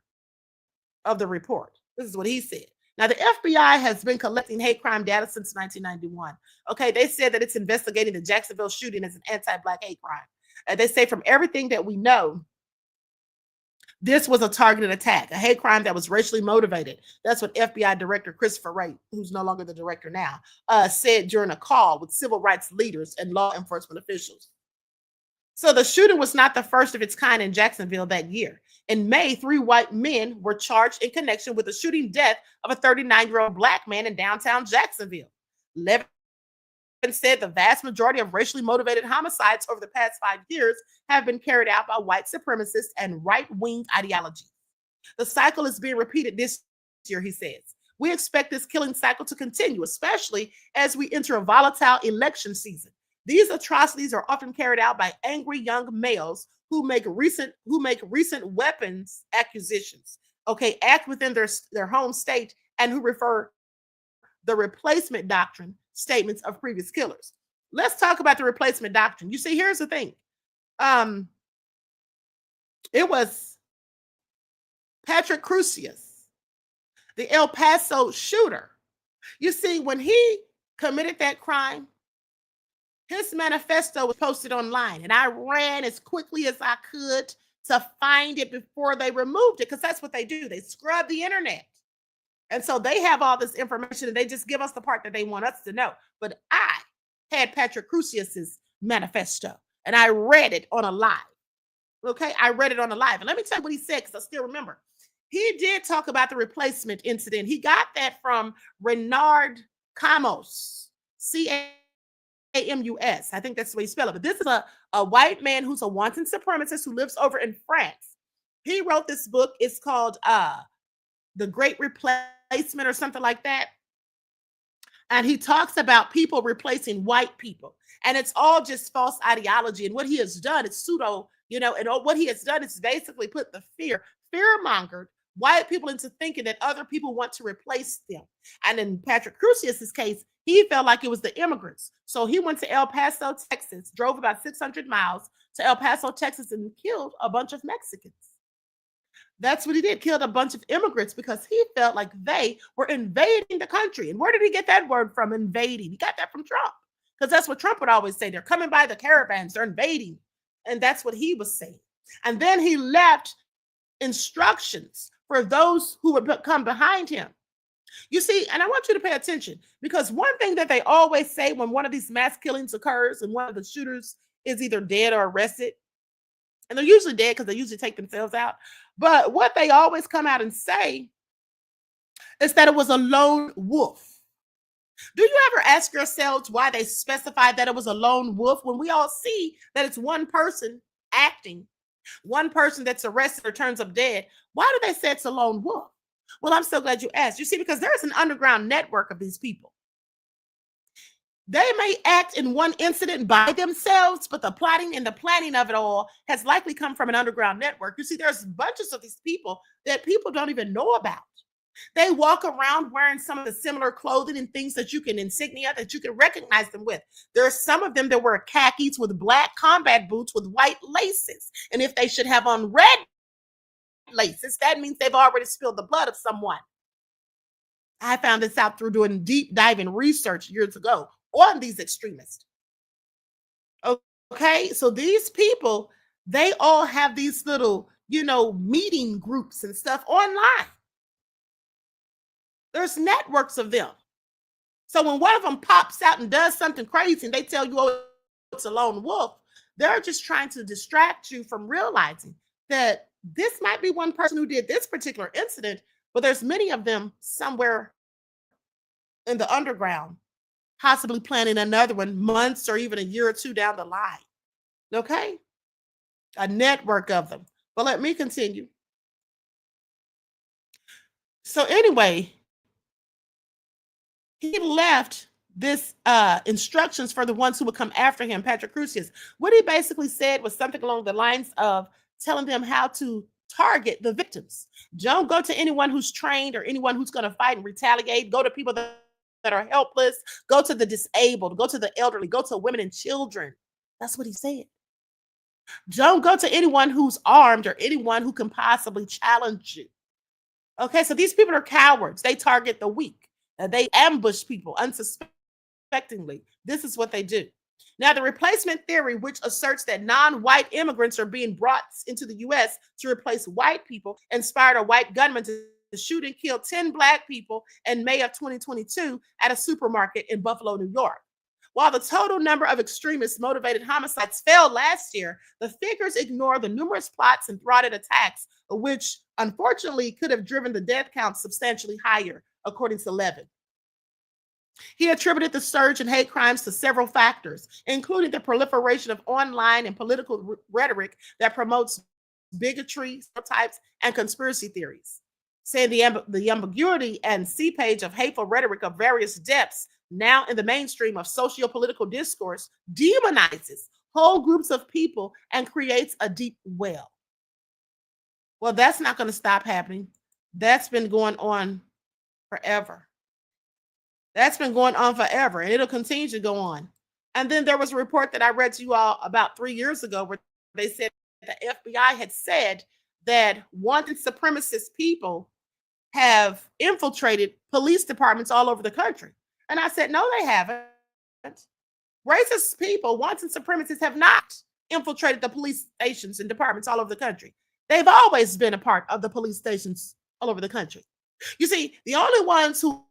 of the report, this is what he said. Now, the FBI has been collecting hate crime data since 1991. Okay, they said that it's investigating the Jacksonville shooting as an anti-Black hate crime. And they say from everything that we know, this was a targeted attack, a hate crime that was racially motivated. That's what FBI Director Christopher Wray, who's no longer the director now, said during a call with civil rights leaders and law enforcement officials. So the shooting was not the first of its kind in Jacksonville that year. In May, 3 white men were charged in connection with the shooting death of a 39-year-old Black man in downtown Jacksonville. Levin said the vast majority of racially motivated homicides over the past 5 years have been carried out by white supremacists and right-wing ideology. The cycle is being repeated this year, he says. We expect this killing cycle to continue, especially as we enter a volatile election season. These atrocities are often carried out by angry young males who make recent weapons acquisitions, okay, act within their home state, and who refer the replacement doctrine statements of previous killers. Let's talk about the replacement doctrine. You see, here's the thing. It was Patrick Crusius, the El Paso shooter. You see, when he committed that crime, his manifesto was posted online, and I ran as quickly as I could to find it before they removed it, because that's what they do. They scrub the internet, And so they have all this information and they just give us the part that they want us to know. But I had Patrick Crusius's manifesto and I read it on a live. Okay, I read it on a live. And let me tell you what he said, because I still remember. He did talk about the replacement incident. He got that from Renard Camus, C-A-M-U-S. I think that's the way you spell it. But this is a white man who's a wanton supremacist who lives over in France. He wrote this book. It's called The Great Replacement or something like that. And he talks about people replacing white people. And it's all just false ideology. And what he has done is pseudo, and what he has done is basically put the fear-mongered white people into thinking that other people want to replace them. And in Patrick Crusius's case, he felt like it was the immigrants. So he went to El Paso, Texas, drove about 600 miles to El Paso, Texas, and killed a bunch of Mexicans. That's what he did, killed a bunch of immigrants because he felt like they were invading the country. And where did he get that word from, invading? He got that from Trump, because that's what Trump would always say. They're coming by the caravans, they're invading. And that's what he was saying. And then he left instructions for those who would come behind him. You see, and I want you to pay attention, because one thing that they always say when one of these mass killings occurs and one of the shooters is either dead or arrested, and they're usually dead because they usually take themselves out. But what they always come out and say is that it was a lone wolf. Do you ever ask yourselves why they specified that it was a lone wolf when we all see that it's one person acting, one person that's arrested or turns up dead? Why do they say it's a lone wolf? Well, I'm so glad you asked. You see, because there's an underground network of these people. They may act in one incident by themselves, but the plotting and the planning of it all has likely come from an underground network. You see, there's bunches of these people that people don't even know about. They walk around wearing some of the similar clothing and things that you can insignia, that you can recognize them with. There are some of them that wear khakis with black combat boots with white laces. And if they should have on red laces, that means they've already spilled the blood of someone. I found this out through doing deep diving research years ago on these extremists. Okay, so these people, they all have these little, meeting groups and stuff online. There's networks of them. So when one of them pops out and does something crazy and they tell you, oh, it's a lone wolf, they're just trying to distract you from realizing that this might be one person who did this particular incident, but there's many of them somewhere in the underground, possibly planning another one months or even a year or two down the line. Okay? A network of them. But let me continue. So anyway, he left this instructions for the ones who would come after him, Patrick Crusius. What he basically said was something along the lines of telling them how to target the victims. Don't go to anyone who's trained or anyone who's going to fight and retaliate. Go to people that are helpless. Go to the disabled. Go to the elderly. Go to women and children. That's what he said. Don't go to anyone who's armed or anyone who can possibly challenge you. Okay, so these people are cowards. They target the weak. They ambush people unsuspectingly. This is what they do. Now, the replacement theory, which asserts that non-white immigrants are being brought into the U.S. to replace white people, inspired a white gunman to shoot and kill 10 Black people in May of 2022 at a supermarket in Buffalo, New York. While the total number of extremist-motivated homicides fell last year, the figures ignore the numerous plots and thwarted attacks, which unfortunately could have driven the death count substantially higher, according to Levin. He attributed the surge in hate crimes to several factors, including the proliferation of online and political rhetoric that promotes bigotry, stereotypes, and conspiracy theories, saying the ambiguity and seepage of hateful rhetoric of various depths now in the mainstream of socio-political discourse demonizes whole groups of people and creates a deep well. Well, that's not going to stop happening. That's been going on forever. That's been going on forever, and it'll continue to go on. And then there was a report that I read to you all about 3 years ago where they said the FBI had said that wanted supremacist people have infiltrated police departments all over the country. And I said, no, they haven't. Racist people, wanted supremacists, have not infiltrated the police stations and departments all over the country. They've always been a part of the police stations all over the country. You see, the only ones who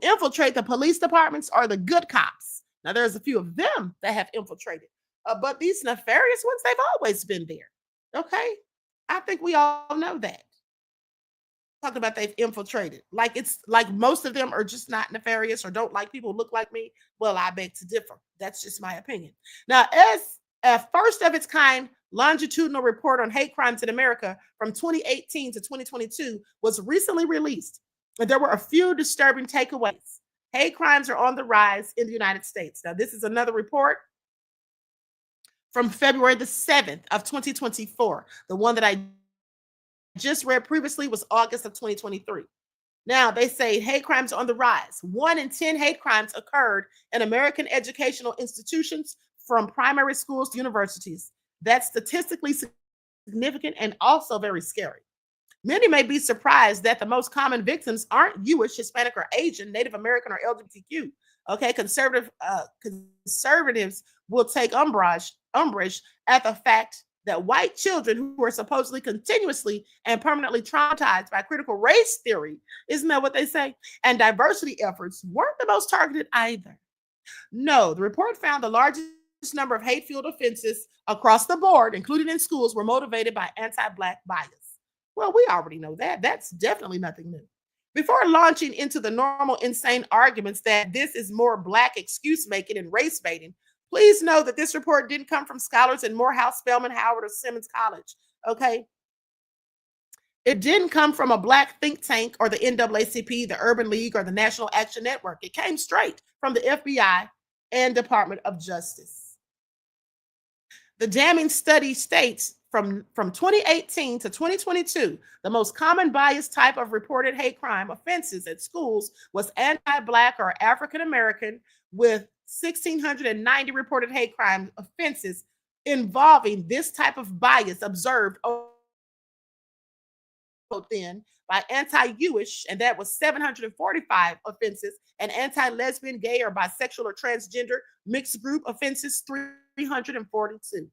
infiltrate the police departments are the good cops. Now, there's a few of them that have infiltrated, but these nefarious ones, they've always been there. Okay? I think we all know that. Talking about they've infiltrated. Like it's like most of them are just not nefarious or don't like people who look like me. Well, I beg to differ. That's just my opinion. Now, as a first of its kind longitudinal report on hate crimes in America from 2018 to 2022 was recently released, and there were a few disturbing takeaways. Hate crimes are on the rise in the United States. Now, this is another report from February the 7th of 2024. The one that I just read previously was August of 2023. Now, they say hate crimes are on the rise. 1 in 10 hate crimes occurred in American educational institutions from primary schools to universities. That's statistically significant and also very scary. Many may be surprised that the most common victims aren't Jewish, Hispanic, or Asian, Native American, or LGBTQ. Okay, conservatives will take umbrage at the fact that white children who are supposedly continuously and permanently traumatized by critical race theory, isn't that what they say? And diversity efforts weren't the most targeted either. No, the report found the largest number of hate-filled offenses across the board, including in schools, were motivated by anti-Black bias. Well, we already know that. That's definitely nothing new. Before launching into the normal insane arguments that this is more Black excuse making and race baiting, please know that this report didn't come from scholars in Morehouse, Spelman, Howard, or Simmons College. Okay. It didn't come from a Black think tank or the NAACP, the Urban League, or the National Action Network. It came straight from the FBI and Department of Justice. The damning study states from 2018 to 2022, the most common bias type of reported hate crime offenses at schools was anti-Black or African American, with 1,690 reported hate crime offenses involving this type of bias observed then by anti-Jewish, and that was 745 offenses, and anti-lesbian, gay, or bisexual or transgender mixed group offenses, 342.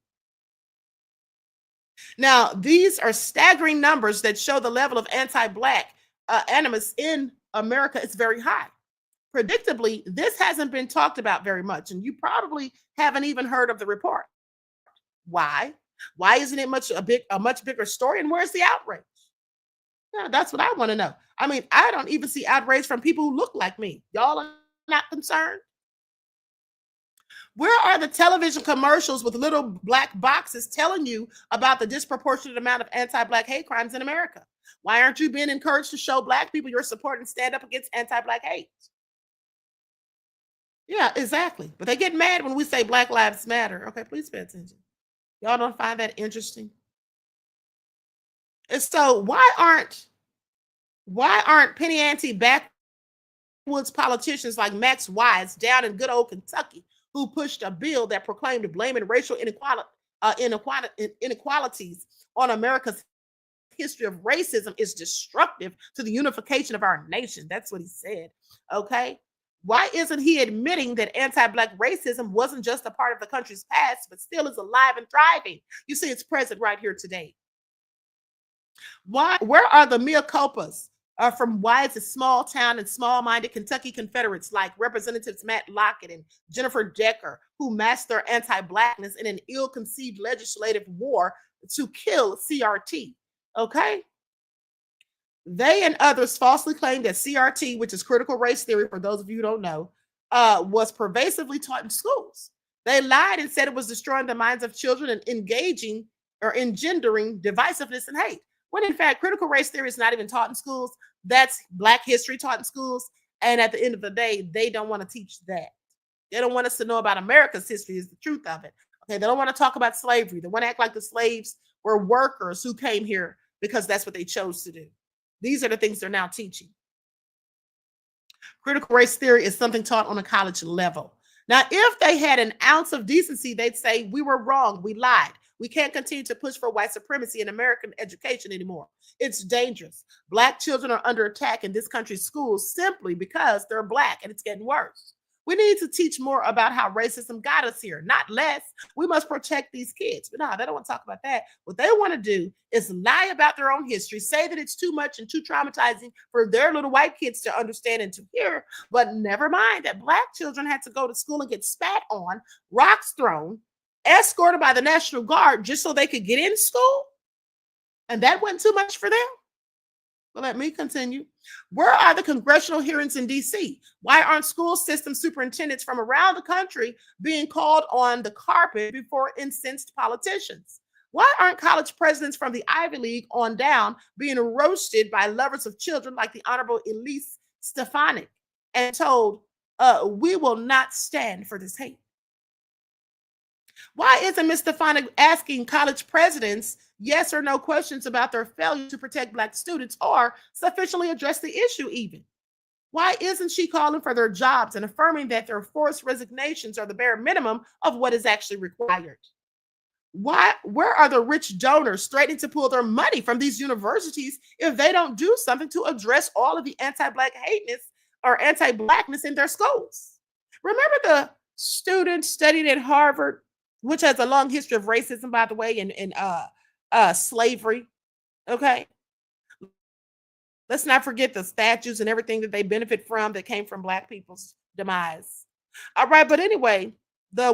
Now, these are staggering numbers that show the level of anti-Black animus in America is very high. Predictably, this hasn't been talked about very much, and you probably haven't even heard of the report. Why? Why isn't it a much bigger story, and where's the outrage? Yeah, that's what I want to know. I mean, I don't even see outrage from people who look like me. Y'all are not concerned? Where are the television commercials with little black boxes telling you about the disproportionate amount of anti-Black hate crimes in America? Why aren't you being encouraged to show Black people your support and stand up against anti-Black hate? Yeah, exactly. But they get mad when we say Black Lives Matter. Okay, please pay attention. Y'all don't find that interesting? And so why aren't penny ante backwoods politicians like Max Wise down in good old Kentucky, who pushed a bill that proclaimed blaming racial inequalities on America's history of racism is destructive to the unification of our nation? That's what he said. Okay. Why isn't he admitting that anti-Black racism wasn't just a part of the country's past, but still is alive and thriving? You see, it's present right here today. Where are the mea culpas from Wise's small town and small-minded Kentucky Confederates like Representatives Matt Lockett and Jennifer Decker, who masked their anti-Blackness in an ill-conceived legislative war to kill CRT? Okay. They and others falsely claimed that CRT, which is critical race theory, for those of you who don't know, was pervasively taught in schools. They lied and said it was destroying the minds of children and engaging or engendering divisiveness and hate, when in fact, critical race theory is not even taught in schools. That's Black history taught in schools. And at the end of the day, they don't want to teach that. They don't want us to know about America's history, is the truth of it. Okay, they don't want to talk about slavery. They want to act like the slaves were workers who came here because that's what they chose to do. These are the things they're now teaching. Critical race theory is something taught on a college level. Now, if they had an ounce of decency, they'd say, we were wrong, we lied. We can't continue to push for white supremacy in American education anymore. It's dangerous. Black children are under attack in this country's schools simply because they're Black, and it's getting worse. We need to teach more about how racism got us here, not less. We must protect these kids. But no, they don't want to talk about that. What they want to do is lie about their own history, say that it's too much and too traumatizing for their little white kids to understand and to hear. But never mind that Black children had to go to school and get spat on, rocks thrown, escorted by the National Guard just so they could get in school. And that wasn't too much for them. Well, let me continue. Where are the congressional hearings in D.C.? Why aren't school system superintendents from around the country being called on the carpet before incensed politicians? Why aren't college presidents from the Ivy League on down being roasted by lovers of children like the Honorable Elise Stefanik and told, we will not stand for this hate? Why isn't Ms. Stefanik asking college presidents yes or no questions about their failure to protect Black students or sufficiently address the issue even? Why isn't she calling for their jobs and affirming that their forced resignations are the bare minimum of what is actually required? Where are the rich donors threatening to pull their money from these universities if they don't do something to address all of the anti-Black hateness or anti-Blackness in their schools? Remember the student studied at Harvard, which has a long history of racism, by the way, and slavery. Okay. Let's not forget the statues and everything that they benefit from that came from Black people's demise. All right. But anyway, the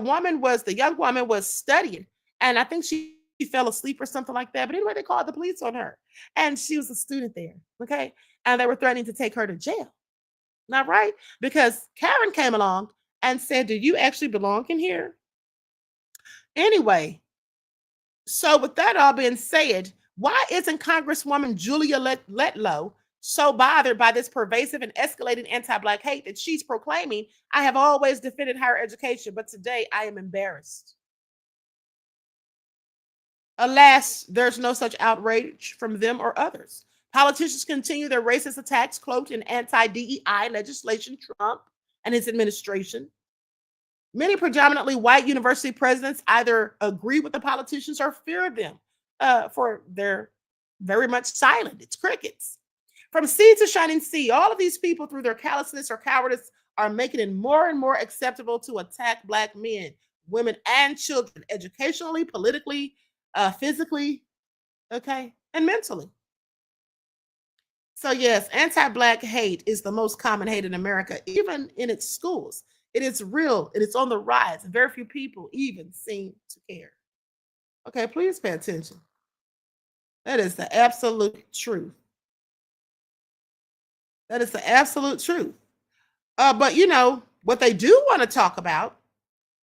young woman was studying, and I think she fell asleep or something like that. But anyway, they called the police on her, and she was a student there. Okay. And they were threatening to take her to jail. Not right? Because Karen came along and said, do you actually belong in here? Anyway, so with that all being said, why isn't Congresswoman Julia Letlow so bothered by this pervasive and escalating anti-Black hate that she's proclaiming, I have always defended higher education, but today I am embarrassed? Alas, there's no such outrage from them or others. Politicians continue their racist attacks cloaked in anti-DEI legislation, Trump and his administration. Many predominantly white university presidents either agree with the politicians or fear them, for they're very much silent. It's crickets. From sea to shining sea, all of these people, through their callousness or cowardice, are making it more and more acceptable to attack Black men, women, and children, educationally, politically, physically, okay, and mentally. So yes, anti-Black hate is the most common hate in America, even in its schools. It is real. It is on the rise. And very few people even seem to care. Okay, please pay attention. That is the absolute truth. That is the absolute truth. But you know, what they do want to talk about,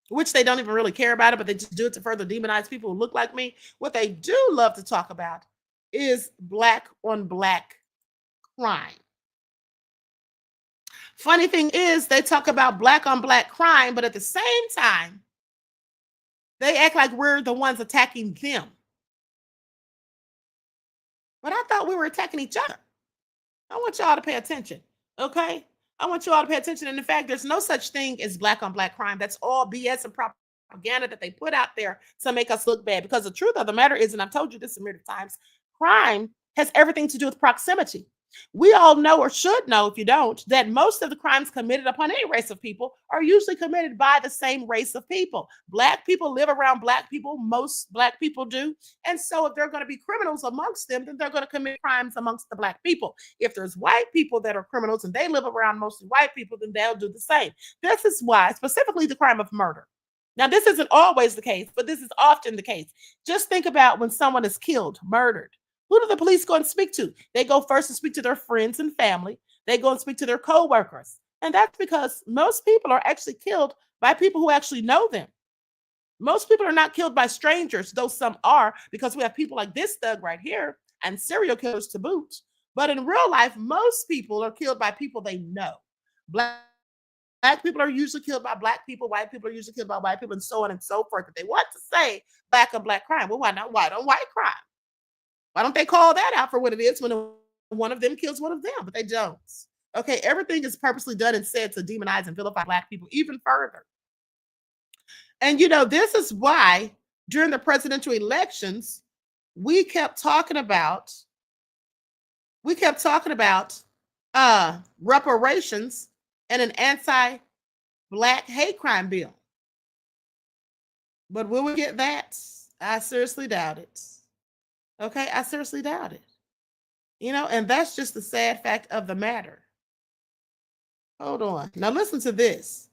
which they don't even really care about it, but they just do it to further demonize people who look like me. What they do love to talk about is Black on Black crime. Funny thing is, they talk about Black on Black crime, but at the same time, they act like we're the ones attacking them. But I thought we were attacking each other. I want y'all to pay attention, okay? I want you all to pay attention. And in fact, there's no such thing as Black on Black crime. That's all BS and propaganda that they put out there to make us look bad. Because the truth of the matter is, and I've told you this a myriad of times, crime has everything to do with proximity. We all know, or should know if you don't, that most of the crimes committed upon any race of people are usually committed by the same race of people. Black people live around Black people. Most Black people do. And so if they're going to be criminals amongst them, then they're going to commit crimes amongst the Black people. If there's white people that are criminals and they live around mostly white people, then they'll do the same. This is why, specifically the crime of murder. Now, this isn't always the case, but this is often the case. Just think about when someone is killed, murdered. Who do the police go and speak to? They go first and speak to their friends and family. They go and speak to their co-workers. And that's because most people are actually killed by people who actually know them. Most people are not killed by strangers, though some are, because we have people like this thug right here and serial killers to boot. But in real life, most people are killed by people they know. Black people are usually killed by Black people. White people are usually killed by white people, and so on and so forth. But they want to say Black on Black crime. Well, why not white on white crime? Why don't they call that out for what it is when one of them kills one of them? But they don't. Okay, everything is purposely done and said to demonize and vilify Black people even further. And you know, this is why during the presidential elections, we kept talking about reparations and an black hate crime bill. But will we get that? I seriously doubt it. Okay, I seriously doubt it. You know, and that's just the sad fact of the matter. Hold on. Now listen to this.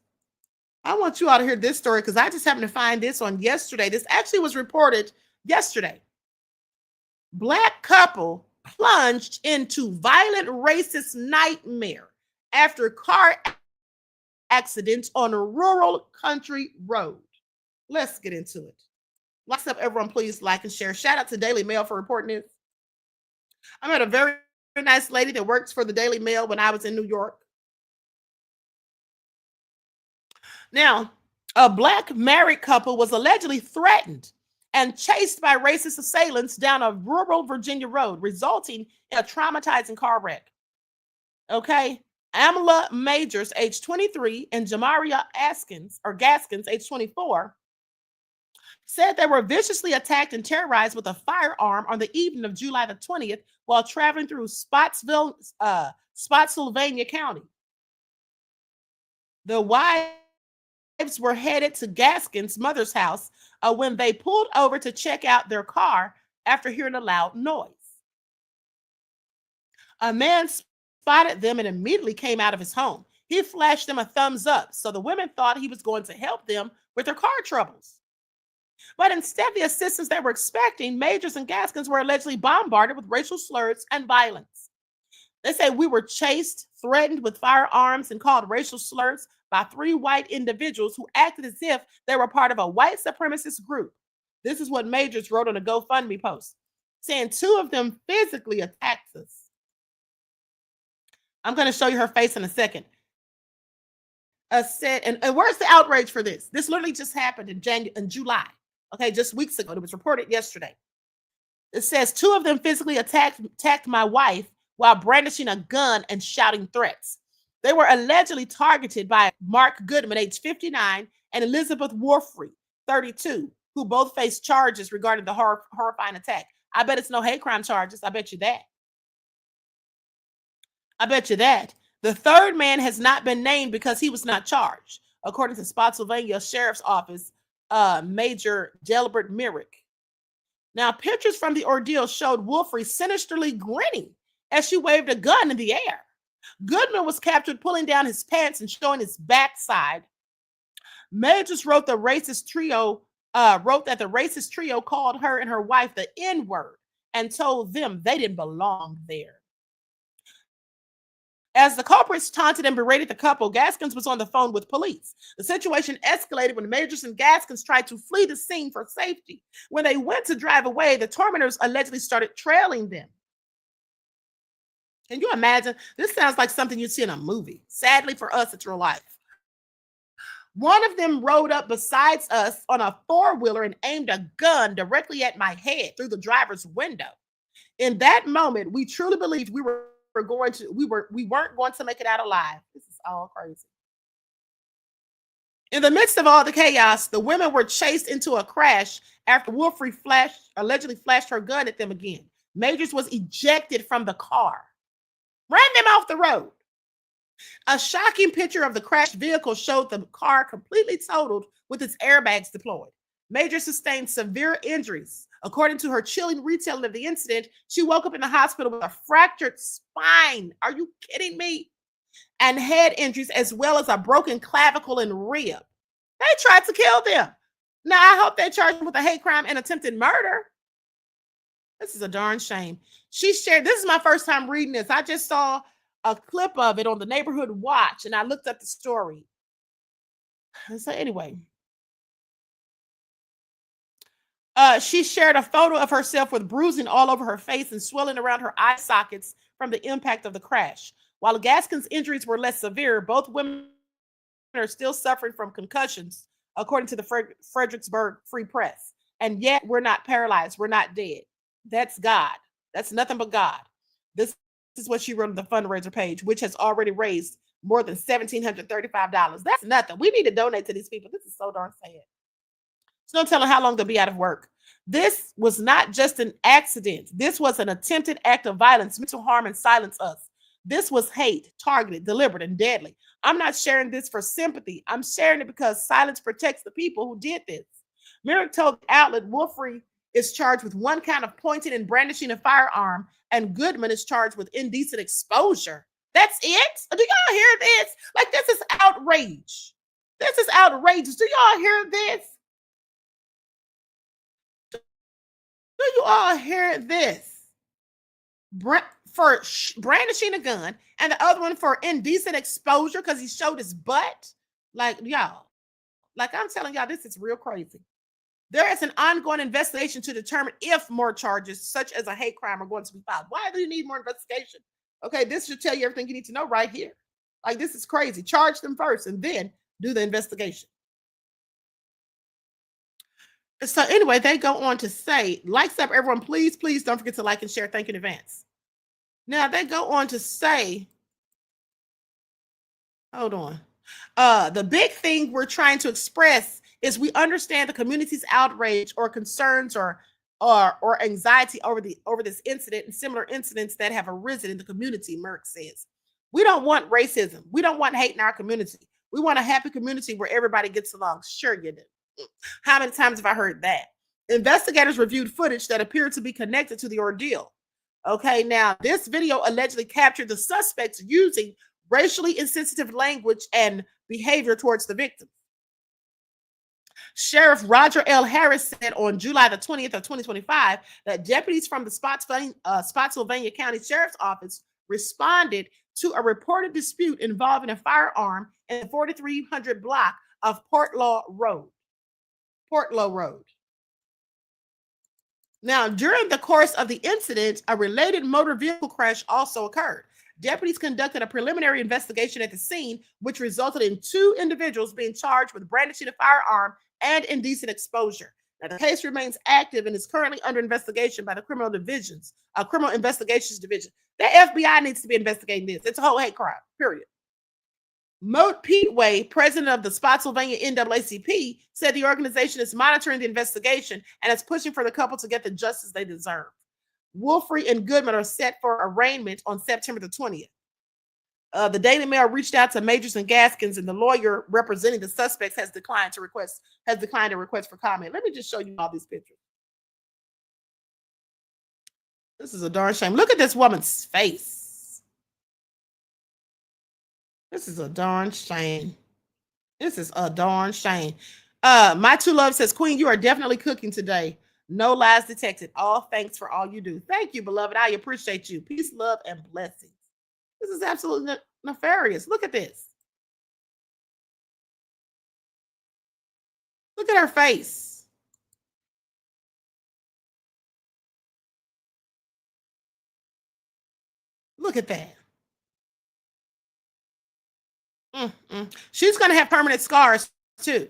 I want you all to hear this story because I just happened to find this on yesterday. This actually was reported yesterday. Black couple plunged into violent racist nightmare after car accident on a rural country road. Let's get into it. What's up, everyone? Please like and share. Shout out to Daily Mail for reporting this. I met a very nice lady that works for the Daily Mail when I was in New York. Now, a black married couple was allegedly threatened and chased by racist assailants down a rural Virginia road, resulting in a traumatizing car wreck. Okay. Amala Majors, age 23, and Jamaria Gaskins, age 24, said they were viciously attacked and terrorized with a firearm on the evening of July the 20th while traveling through Spotsylvania County. The wives were headed to Gaskins' mother's house when they pulled over to check out their car after hearing a loud noise. A man spotted them and immediately came out of his home. He flashed them a thumbs up, so the women thought he was going to help them with their car troubles. But instead of the assistance they were expecting, Majors and Gaskins were allegedly bombarded with racial slurs and violence. They say we were chased, threatened with firearms, and called racial slurs by 3 white individuals who acted as if they were part of a white supremacist group. This is what Majors wrote on a GoFundMe post, saying 2 of them physically attacked us. I'm going to show you her face in a second. And where's the outrage for this? This literally just happened in July. Okay, just weeks ago. It was reported yesterday. It says 2 of them physically attacked my wife while brandishing a gun and shouting threats. They were allegedly targeted by Mark Goodman, age 59, and Elizabeth Warfrey, 32, who both face charges regarding the horrifying attack. I bet it's no hate crime charges. I bet you that. I bet you that. The 3rd man has not been named because he was not charged, according to Spotsylvania Sheriff's Office Major Delbert Merrick. Now, pictures from the ordeal showed Wolfrey sinisterly grinning as she waved a gun in the air. Goodman was captured pulling down his pants and showing his backside. Majors wrote that the racist trio called her and her wife the N-word and told them they didn't belong there. As the culprits taunted and berated the couple, Gaskins was on the phone with police. The situation escalated when Majors and Gaskins tried to flee the scene for safety. When they went to drive away, the tormentors allegedly started trailing them. Can you imagine? This sounds like something you'd see in a movie. Sadly for us, it's real life. One of them rode up beside us on a 4-wheeler and aimed a gun directly at my head through the driver's window. In that moment, we truly believed we weren't going to make it out alive. This is all crazy. In the midst of all the chaos, the women were chased into a crash after Wolfrey allegedly flashed her gun at them again. Majors was ejected from the car, ran them off the road. A shocking picture of the crashed vehicle showed the car completely totaled with its airbags deployed. Major sustained severe injuries. According to her chilling retelling of the incident, she woke up in the hospital with a fractured spine. Are you kidding me? And head injuries, as well as a broken clavicle and rib. They tried to kill them. Now, I hope they charged them with a hate crime and attempted murder. This is a darn shame. She shared, this is my first time reading this. I just saw a clip of it on the Neighborhood Watch, and I looked up the story. So anyway, she shared a photo of herself with bruising all over her face and swelling around her eye sockets from the impact of the crash. While Gaskins' injuries were less severe, both women are still suffering from concussions, according to the Fredericksburg Free Press. And yet we're not paralyzed. We're not dead. That's God. That's nothing but God. This is what she wrote on the fundraiser page, which has already raised more than $1,735. That's nothing. We need to donate to these people. This is so darn sad. There's no telling how long they'll be out of work. This was not just an accident. This was an attempted act of violence meant to harm and silence us. This was hate, targeted, deliberate, and deadly. I'm not sharing this for sympathy. I'm sharing it because silence protects the people who did this. Merrick told the outlet Wolfrey is charged with 1 count of pointing and brandishing a firearm, and Goodman is charged with indecent exposure. That's it? Do y'all hear this? Like, this is outrage. This is outrageous. Do y'all hear this? Do you all hear this? For brandishing a gun, and the other one for indecent exposure because he showed his butt. Like, y'all, like I'm telling y'all, this is real crazy. There is an ongoing investigation to determine if more charges, such as a hate crime, are going to be filed. Why do you need more investigation? Okay, this should tell you everything you need to know right here. Like, this is crazy. Charge them first and then do the investigation. So anyway, they go on to say, likes up, everyone, please don't forget to like and share. Thank you in advance. Now they go on to say, hold on. The big thing we're trying to express is we understand the community's outrage or concerns or anxiety over this incident and similar incidents that have arisen in the community, Merck says. We don't want racism. We don't want hate in our community. We want a happy community where everybody gets along. Sure you do. How many times have I heard that? Investigators reviewed footage that appeared to be connected to the ordeal. Okay, now this video allegedly captured the suspects using racially insensitive language and behavior towards the victims. Sheriff Roger L. Harris said on July the 20th of 2025 that deputies from the Spotsylvania County Sheriff's Office responded to a reported dispute involving a firearm in the 4300 block of Portlaw Road. Now, during the course of the incident, a related motor vehicle crash also occurred. Deputies conducted a preliminary investigation at the scene, which resulted in 2 individuals being charged with brandishing a firearm and indecent exposure. Now, the case remains active and is currently under investigation by the Criminal Investigations Division. The FBI needs to be investigating this. It's a whole hate crime, period. Moat Peatway, president of the Spotsylvania NAACP, said the organization is monitoring the investigation and is pushing for the couple to get the justice they deserve. Wolfrey and Goodman are set for arraignment on September the 20th. The Daily Mail reached out to Majors and Gaskins, and the lawyer representing the suspects has declined a request for comment. Let me just show you all these pictures. This is a darn shame. Look at this woman's face. This is a darn shame. This is a darn shame. My Two Love says, Queen, you are definitely cooking today. No lies detected. All thanks for all you do. Thank you, beloved. I appreciate you. Peace, love, and blessings. This is absolutely nefarious. Look at this. Look at her face. Look at that. She's going to have permanent scars too.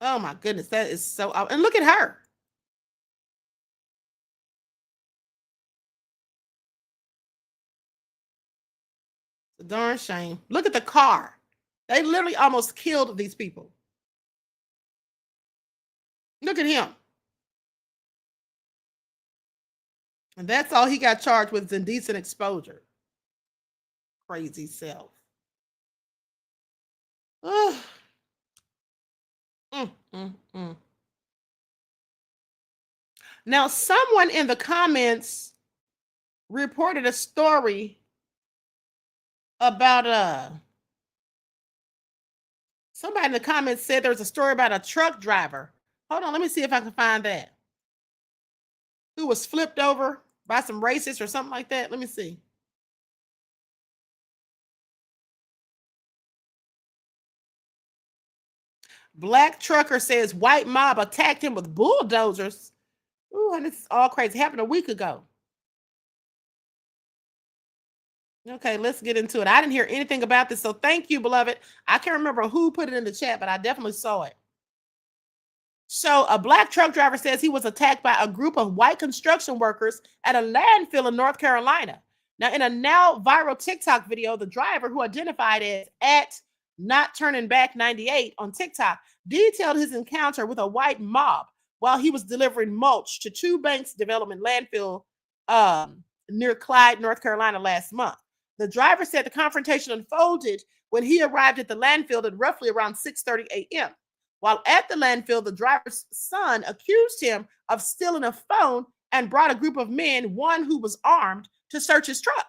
Oh my goodness, that is so. And look at her. It's a darn shame. Look at the car. They literally almost killed these people. Look at him. And that's all he got charged with, is indecent exposure. Crazy self. Now, someone in the comments reported a story about somebody in the comments said there was a story about a truck driver. Hold on, let me see if I can find that. Who was flipped over by some racists or something like that. Let me see. Black trucker says white mob attacked him with bulldozers. Ooh, and it's all crazy. It happened a week ago. Okay, let's get into it. I didn't hear anything about this, so thank you, beloved. I can't remember who put it in the chat, but I definitely saw it. So a black truck driver says he was attacked by a group of white construction workers at a landfill in North Carolina. Now, in a now viral TikTok video, the driver, who identified as at Not Turning Back 98 on TikTok, detailed his encounter with a white mob while he was delivering mulch to Two Banks Development landfill near Clyde, North Carolina last month. The driver said the confrontation unfolded when he arrived at the landfill at roughly around 6:30 a.m. While at the landfill, the driver's son accused him of stealing a phone and brought a group of men, one who was armed, to search his truck.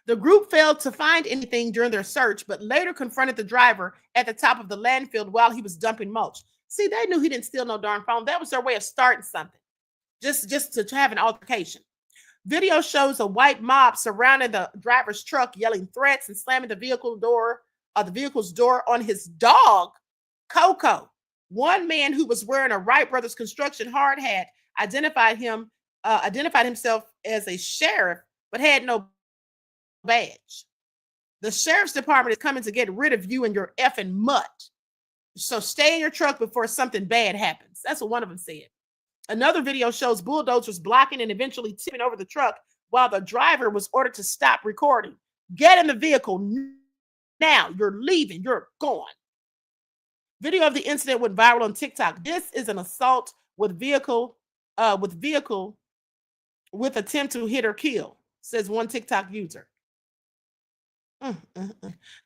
The group failed to find anything during their search, but later confronted the driver at the top of the landfill while he was dumping mulch. See, they knew he didn't steal no darn phone. That was their way of starting something, just to have an altercation. Video shows a white mob surrounding the driver's truck, yelling threats and slamming the vehicle's door on his dog, Coco. One man who was wearing a Wright Brothers construction hard hat identified himself as a sheriff, but had no badge. The sheriff's department is coming to get rid of you and your effing mutt. So stay in your truck before something bad happens. That's what one of them said. Another video shows bulldozers blocking and eventually tipping over the truck while the driver was ordered to stop recording. Get in the vehicle now. You're leaving. You're gone. Video of the incident went viral on TikTok. This is an assault with vehicle with attempt to hit or kill, says one TikTok user.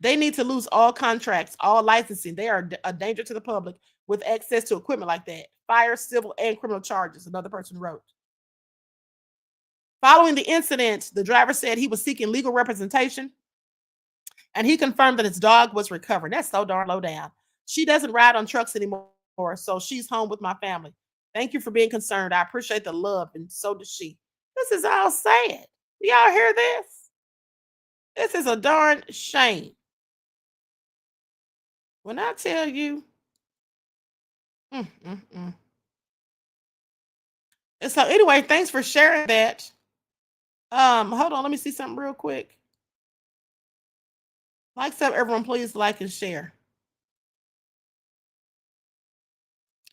They need to lose all contracts, all licensing. They are a danger to the public with access to equipment like that. Fire, civil, and criminal charges, another person wrote. Following the incident, the driver said he was seeking legal representation, and he confirmed that his dog was recovering. That's so darn low down. She doesn't ride on trucks anymore, so she's home with my family. Thank you for being concerned. I appreciate the love, and so does she. This is all sad. Y'all hear this? This is a darn shame. When I tell you, And so anyway, thanks for sharing that. Hold on, let me see something real quick. Like sub, everyone, please like and share.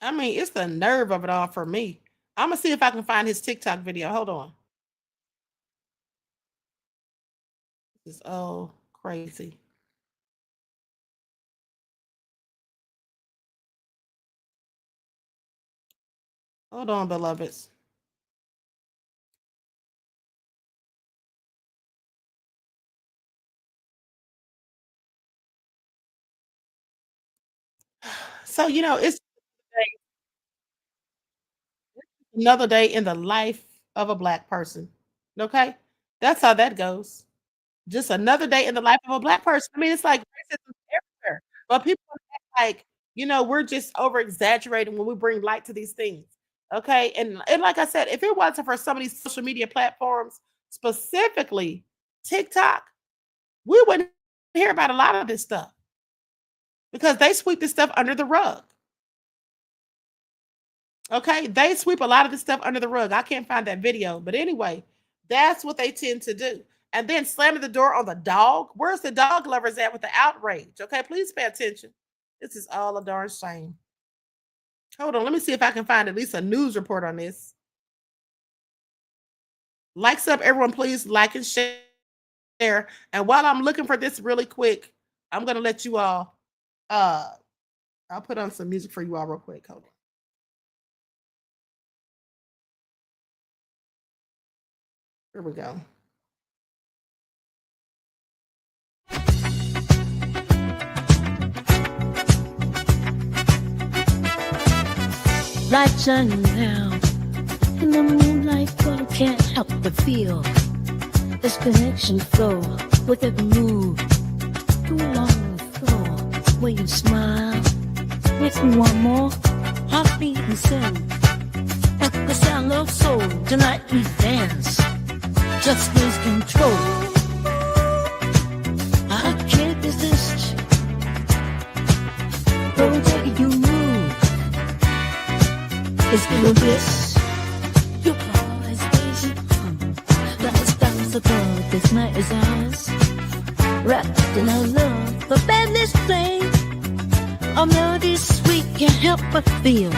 I mean, it's the nerve of it all for me. I'm gonna see if I can find his TikTok video. Hold on. This is all crazy. Hold on, beloveds. So, you know, it's another day in the life of a Black person. Okay? That's how that goes. Just another day in the life of a Black person. I mean, it's like racism everywhere. But people act like, you know, we're just over exaggerating when we bring light to these things. Okay. And like I said, if it wasn't for some of these social media platforms, specifically TikTok, we wouldn't hear about a lot of this stuff because they sweep this stuff under the rug. Okay. They sweep a lot of this stuff under the rug. I can't find that video, but anyway, that's what they tend to do. And then slamming the door on the dog. Where's the dog lovers at with the outrage? Okay. Please pay attention. This is all a darn shame. Hold on, let me see if I can find at least a news report on this. Likes up, everyone, please like and share. And while I'm looking for this really quick, I'm going to let you all, I'll put on some music for you all real quick. Hold on. Here we go. Lights shining down in the moonlight, but I can't help but feel this connection flow with every move. Go along the floor where you smile. Makes me want more. Heartbeat and sing at the sound of soul. Tonight we dance, just lose control. I can't resist. Don't take you move. It's gonna bliss. Your eyes daisy come. The stars above. This night is ours. Wrapped in our love. The band is playing. Our melody sweet. Can't help but feel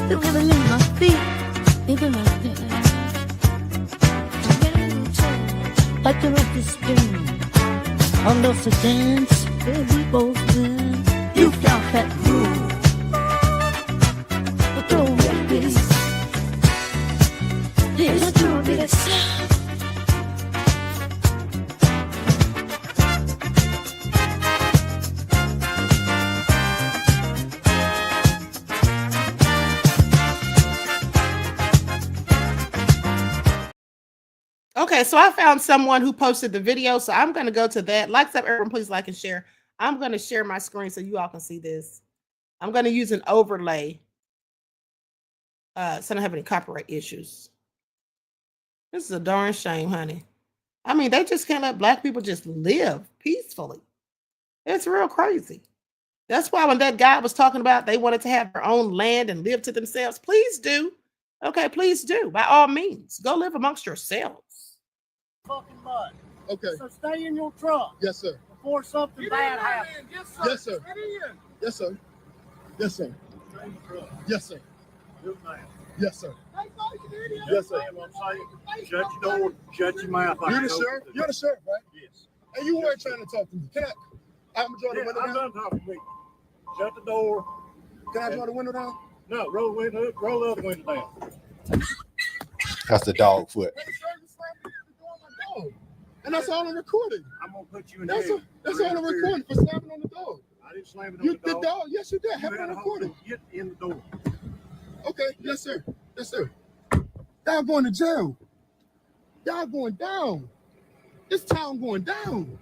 the rhythm in my feet. Even like that. Like the rope is spinning. On those to dance. Where we both win. You got that groove. Here's a trumpet. Okay, so I found someone who posted the video, so I'm going to go to that. Like, everyone, please like and share. I'm going to share my screen so you all can see this. I'm going to use an overlay so I don't have any copyright issues. This is a darn shame, honey. I mean, they just can't let Black people just live peacefully. It's real crazy. That's why when that guy was talking about they wanted to have their own land and live to themselves, please do. Okay, please do. By all means, go live amongst yourselves. Fucking mud. Okay. So stay in your truck. Yes, sir. Before something bad happens. Yes, sir. Yes, sir. Yes, sir. Yes, sir. Yes, sir. Yes, sir. Shut your door. Shut your mouth. You're the sheriff? You're the sheriff, right? Yes. And you weren't trying to talk to me. Can I'm join the window I'm down? done talking to me. Shut the door. Can I join the window down? No, roll the other window down. That's the dog foot. And that's all I'm recording. I'm gonna put you in That's jail. that's all I'm recording for slapping on the dog. I didn't slam it on You the dog. Yes, you did. Have it You on had a recording. hole. Get in the door. Okay, yes, sir. Yes, sir. Y'all going to jail. Y'all going down. This town going down.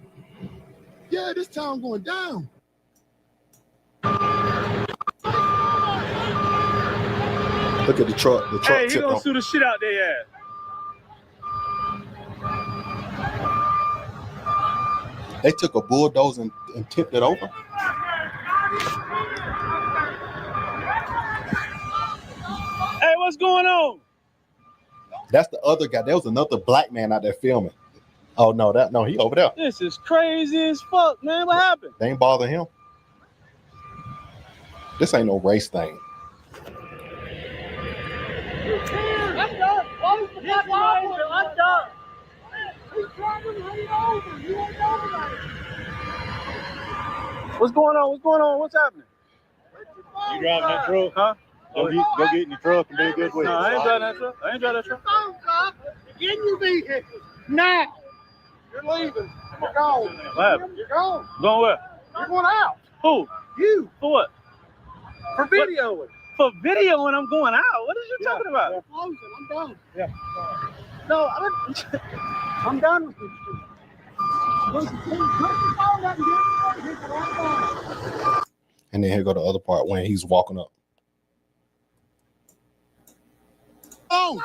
Yeah, this town going down. Look at the truck. The truck Hey, he tipped gonna on. sue the shit out their ass. They took a bulldozer and tipped it over. Hey, what's going on? That's the other guy. There was another black man out there filming. Oh no, he over there. This is crazy as fuck, man. What happened? They ain't bother him. This ain't no race thing. I'm done. I'm done. He's driving right over. You ain't over there. What's going on? What's going on? What's happening? You driving that truck? Huh? Go get in your truck and be a good with it. No, I ain't driving that truck. I ain't driving that truck. Get in your vehicle. Now. You're leaving. You're gone. What happened? You're gone. Going where? You're going out. Who? You. For what? For videoing. For videoing, I'm going out. What are you talking about? Yeah, closing. I'm done. Yeah. No, I'm done with this shit. And then here go the other part when he's walking up. Oh,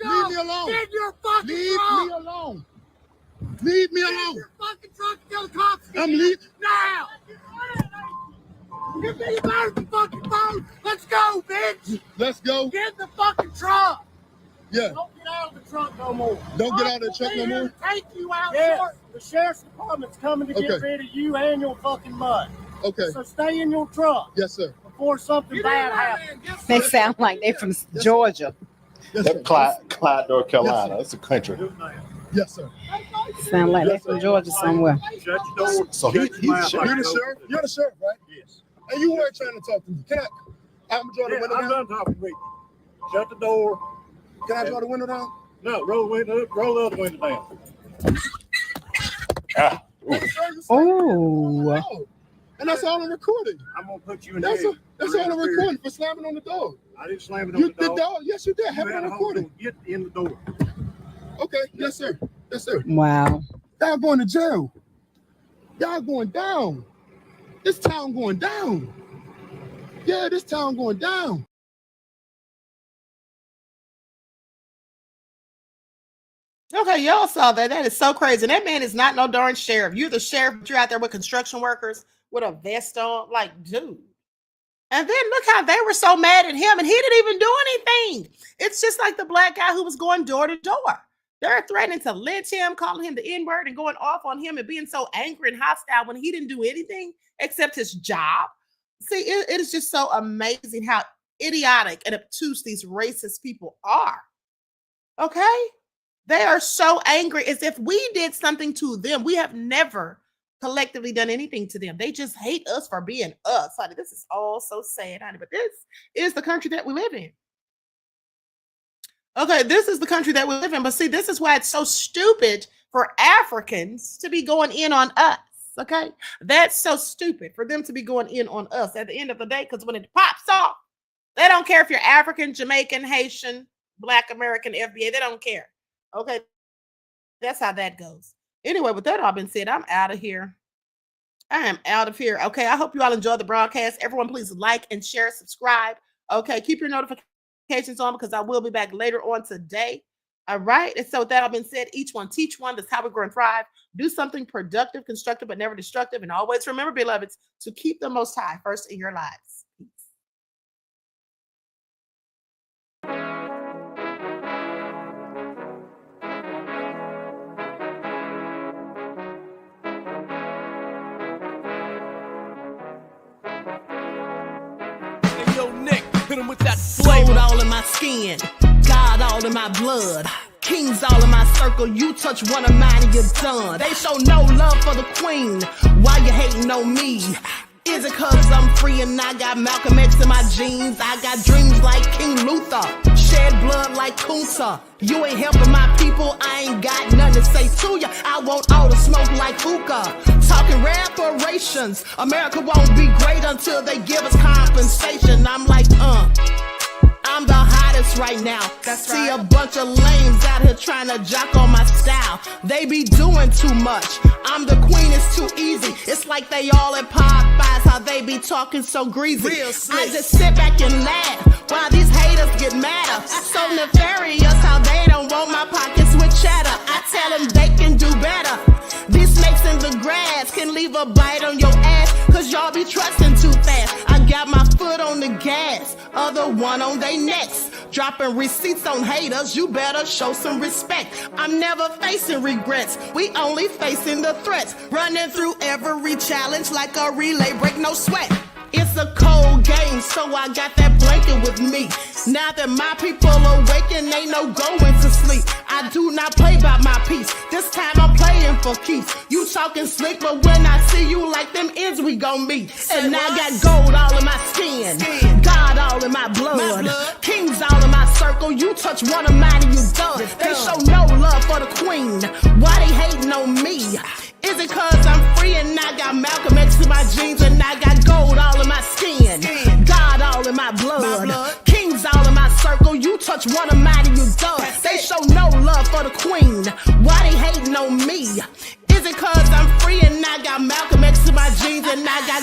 leave me alone. Get in your fucking Leave truck. me alone. Leave me Get in alone. your fucking truck until the cops get I'm here. leaving. Now. Give me the fucking phone. Let's go, bitch. Let's go. Get in the fucking truck. Yeah. Don't get out of the truck no more. Don't get out of the truck no more? Take you out. Yes. The sheriff's department's coming to get Okay. rid of you and your fucking mud. Okay. So stay in your truck Yes, sir. before something bad happens. They sound like they're from Georgia. Yes, sir. That's Clyde, North Carolina. It's a country. Yes, sir. Sound like they're from Georgia somewhere. Shut your door. So Shut he's your mouth. You're the sheriff? You're the sheriff, right? Yes. And you weren't trying to talk to me. Can I'm join the Yeah, window I'm down? done talking to you. Shut the door. Can I join the window down? No, roll the other window down. Ah, Oh. And that's all I'm recording. I'm gonna put you in That's jail. all I'm recording for slamming on the dog. I didn't slam it on You the dog. Yes, you did. Have You it had on a hole. recording. Get in the door. Okay. Yes, sir. Yes, sir. Wow. Y'all going to jail. Y'all going down. This town going down. Yeah, this town going down. Okay, y'all saw that. That is so crazy. That man is not no darn sheriff. You're the sheriff, but you're out there with construction workers with a vest on. Like, dude. And then look how they were so mad at him, and he didn't even do anything. It's just like the black guy who was going door to door. They're threatening to lynch him, calling him the N-word, and going off on him and being so angry and hostile when he didn't do anything except his job. See, it is just so amazing how idiotic and obtuse these racist people are. Okay? They are so angry as if we did something to them. We have never collectively done anything to them. They just hate us for being us. Honey, this is all so sad, honey. But this is the country that we live in. Okay, this is the country that we live in. But see, this is why it's so stupid for Africans to be going in on us. Okay? That's so stupid for them to be going in on us at the end of the day, because when it pops off, they don't care if you're African, Jamaican, Haitian, Black American, FBA. They don't care. Okay, That's how that goes. Anyway, with that all been said, I'm out of here. I am out of here. Okay, I hope you all enjoyed the broadcast. Everyone, please like and share, subscribe. Okay, keep your notifications on because I will be back later on today. All right, and so with that all been said, each one teach one. That's how we grow and thrive. Do something productive, constructive, but never destructive. And always remember, beloveds, to keep the Most High first in your lives. Peace. Yo, Nick, hit him with that flavor. Gold all in my skin, God all in my blood. Kings all in my circle, you touch one of mine and you're done. They show no love for the queen, why you hating on me? Is it cause I'm free and I got Malcolm X in my jeans? I got dreams like King Luther, shed blood like Kunsa. You ain't helping my people, I ain't got nothing to say to ya. I want all the smoke like hookah. Talking reparations, America won't be great until they give us compensation. I'm like, I'm the hottest right now. That's See right. A bunch of lames out here trying to jock on my style. They be doing too much. I'm the queen, it's too easy. It's like they all at Popeyes, how they be talking so greasy. I just sit back and laugh while these haters get madder. So nefarious how they don't want my pockets with cheddar. I tell them they can do better. These snakes in the grass can leave a bite on your ass, cause y'all be trusting too fast. I got my foot on the gas, other one on they necks. Dropping receipts on haters, you better show some respect. I'm never facing regrets, we only facing the threats. Running through every challenge like a relay, break no sweat. It's a cold game, so I got that blanket with me. Now that my people awaken, ain't no going to sleep. I do not play by my piece, this time I'm playing for keeps. You talking slick, but when I see you like them ends, we gon' meet. And I got gold all in my skin, God all in my blood. Kings all in my circle, you touch one of mine and you done. They show no love for the queen, why they hating on me? Is it cause I'm free and I got Malcolm X in my jeans and I got gold all in my skin, God all in my blood. Kings all in my circle, you touch one of mine and you done. They show no love for the queen, why they hating on me? Is it cause I'm free and I got Malcolm X in my jeans and I got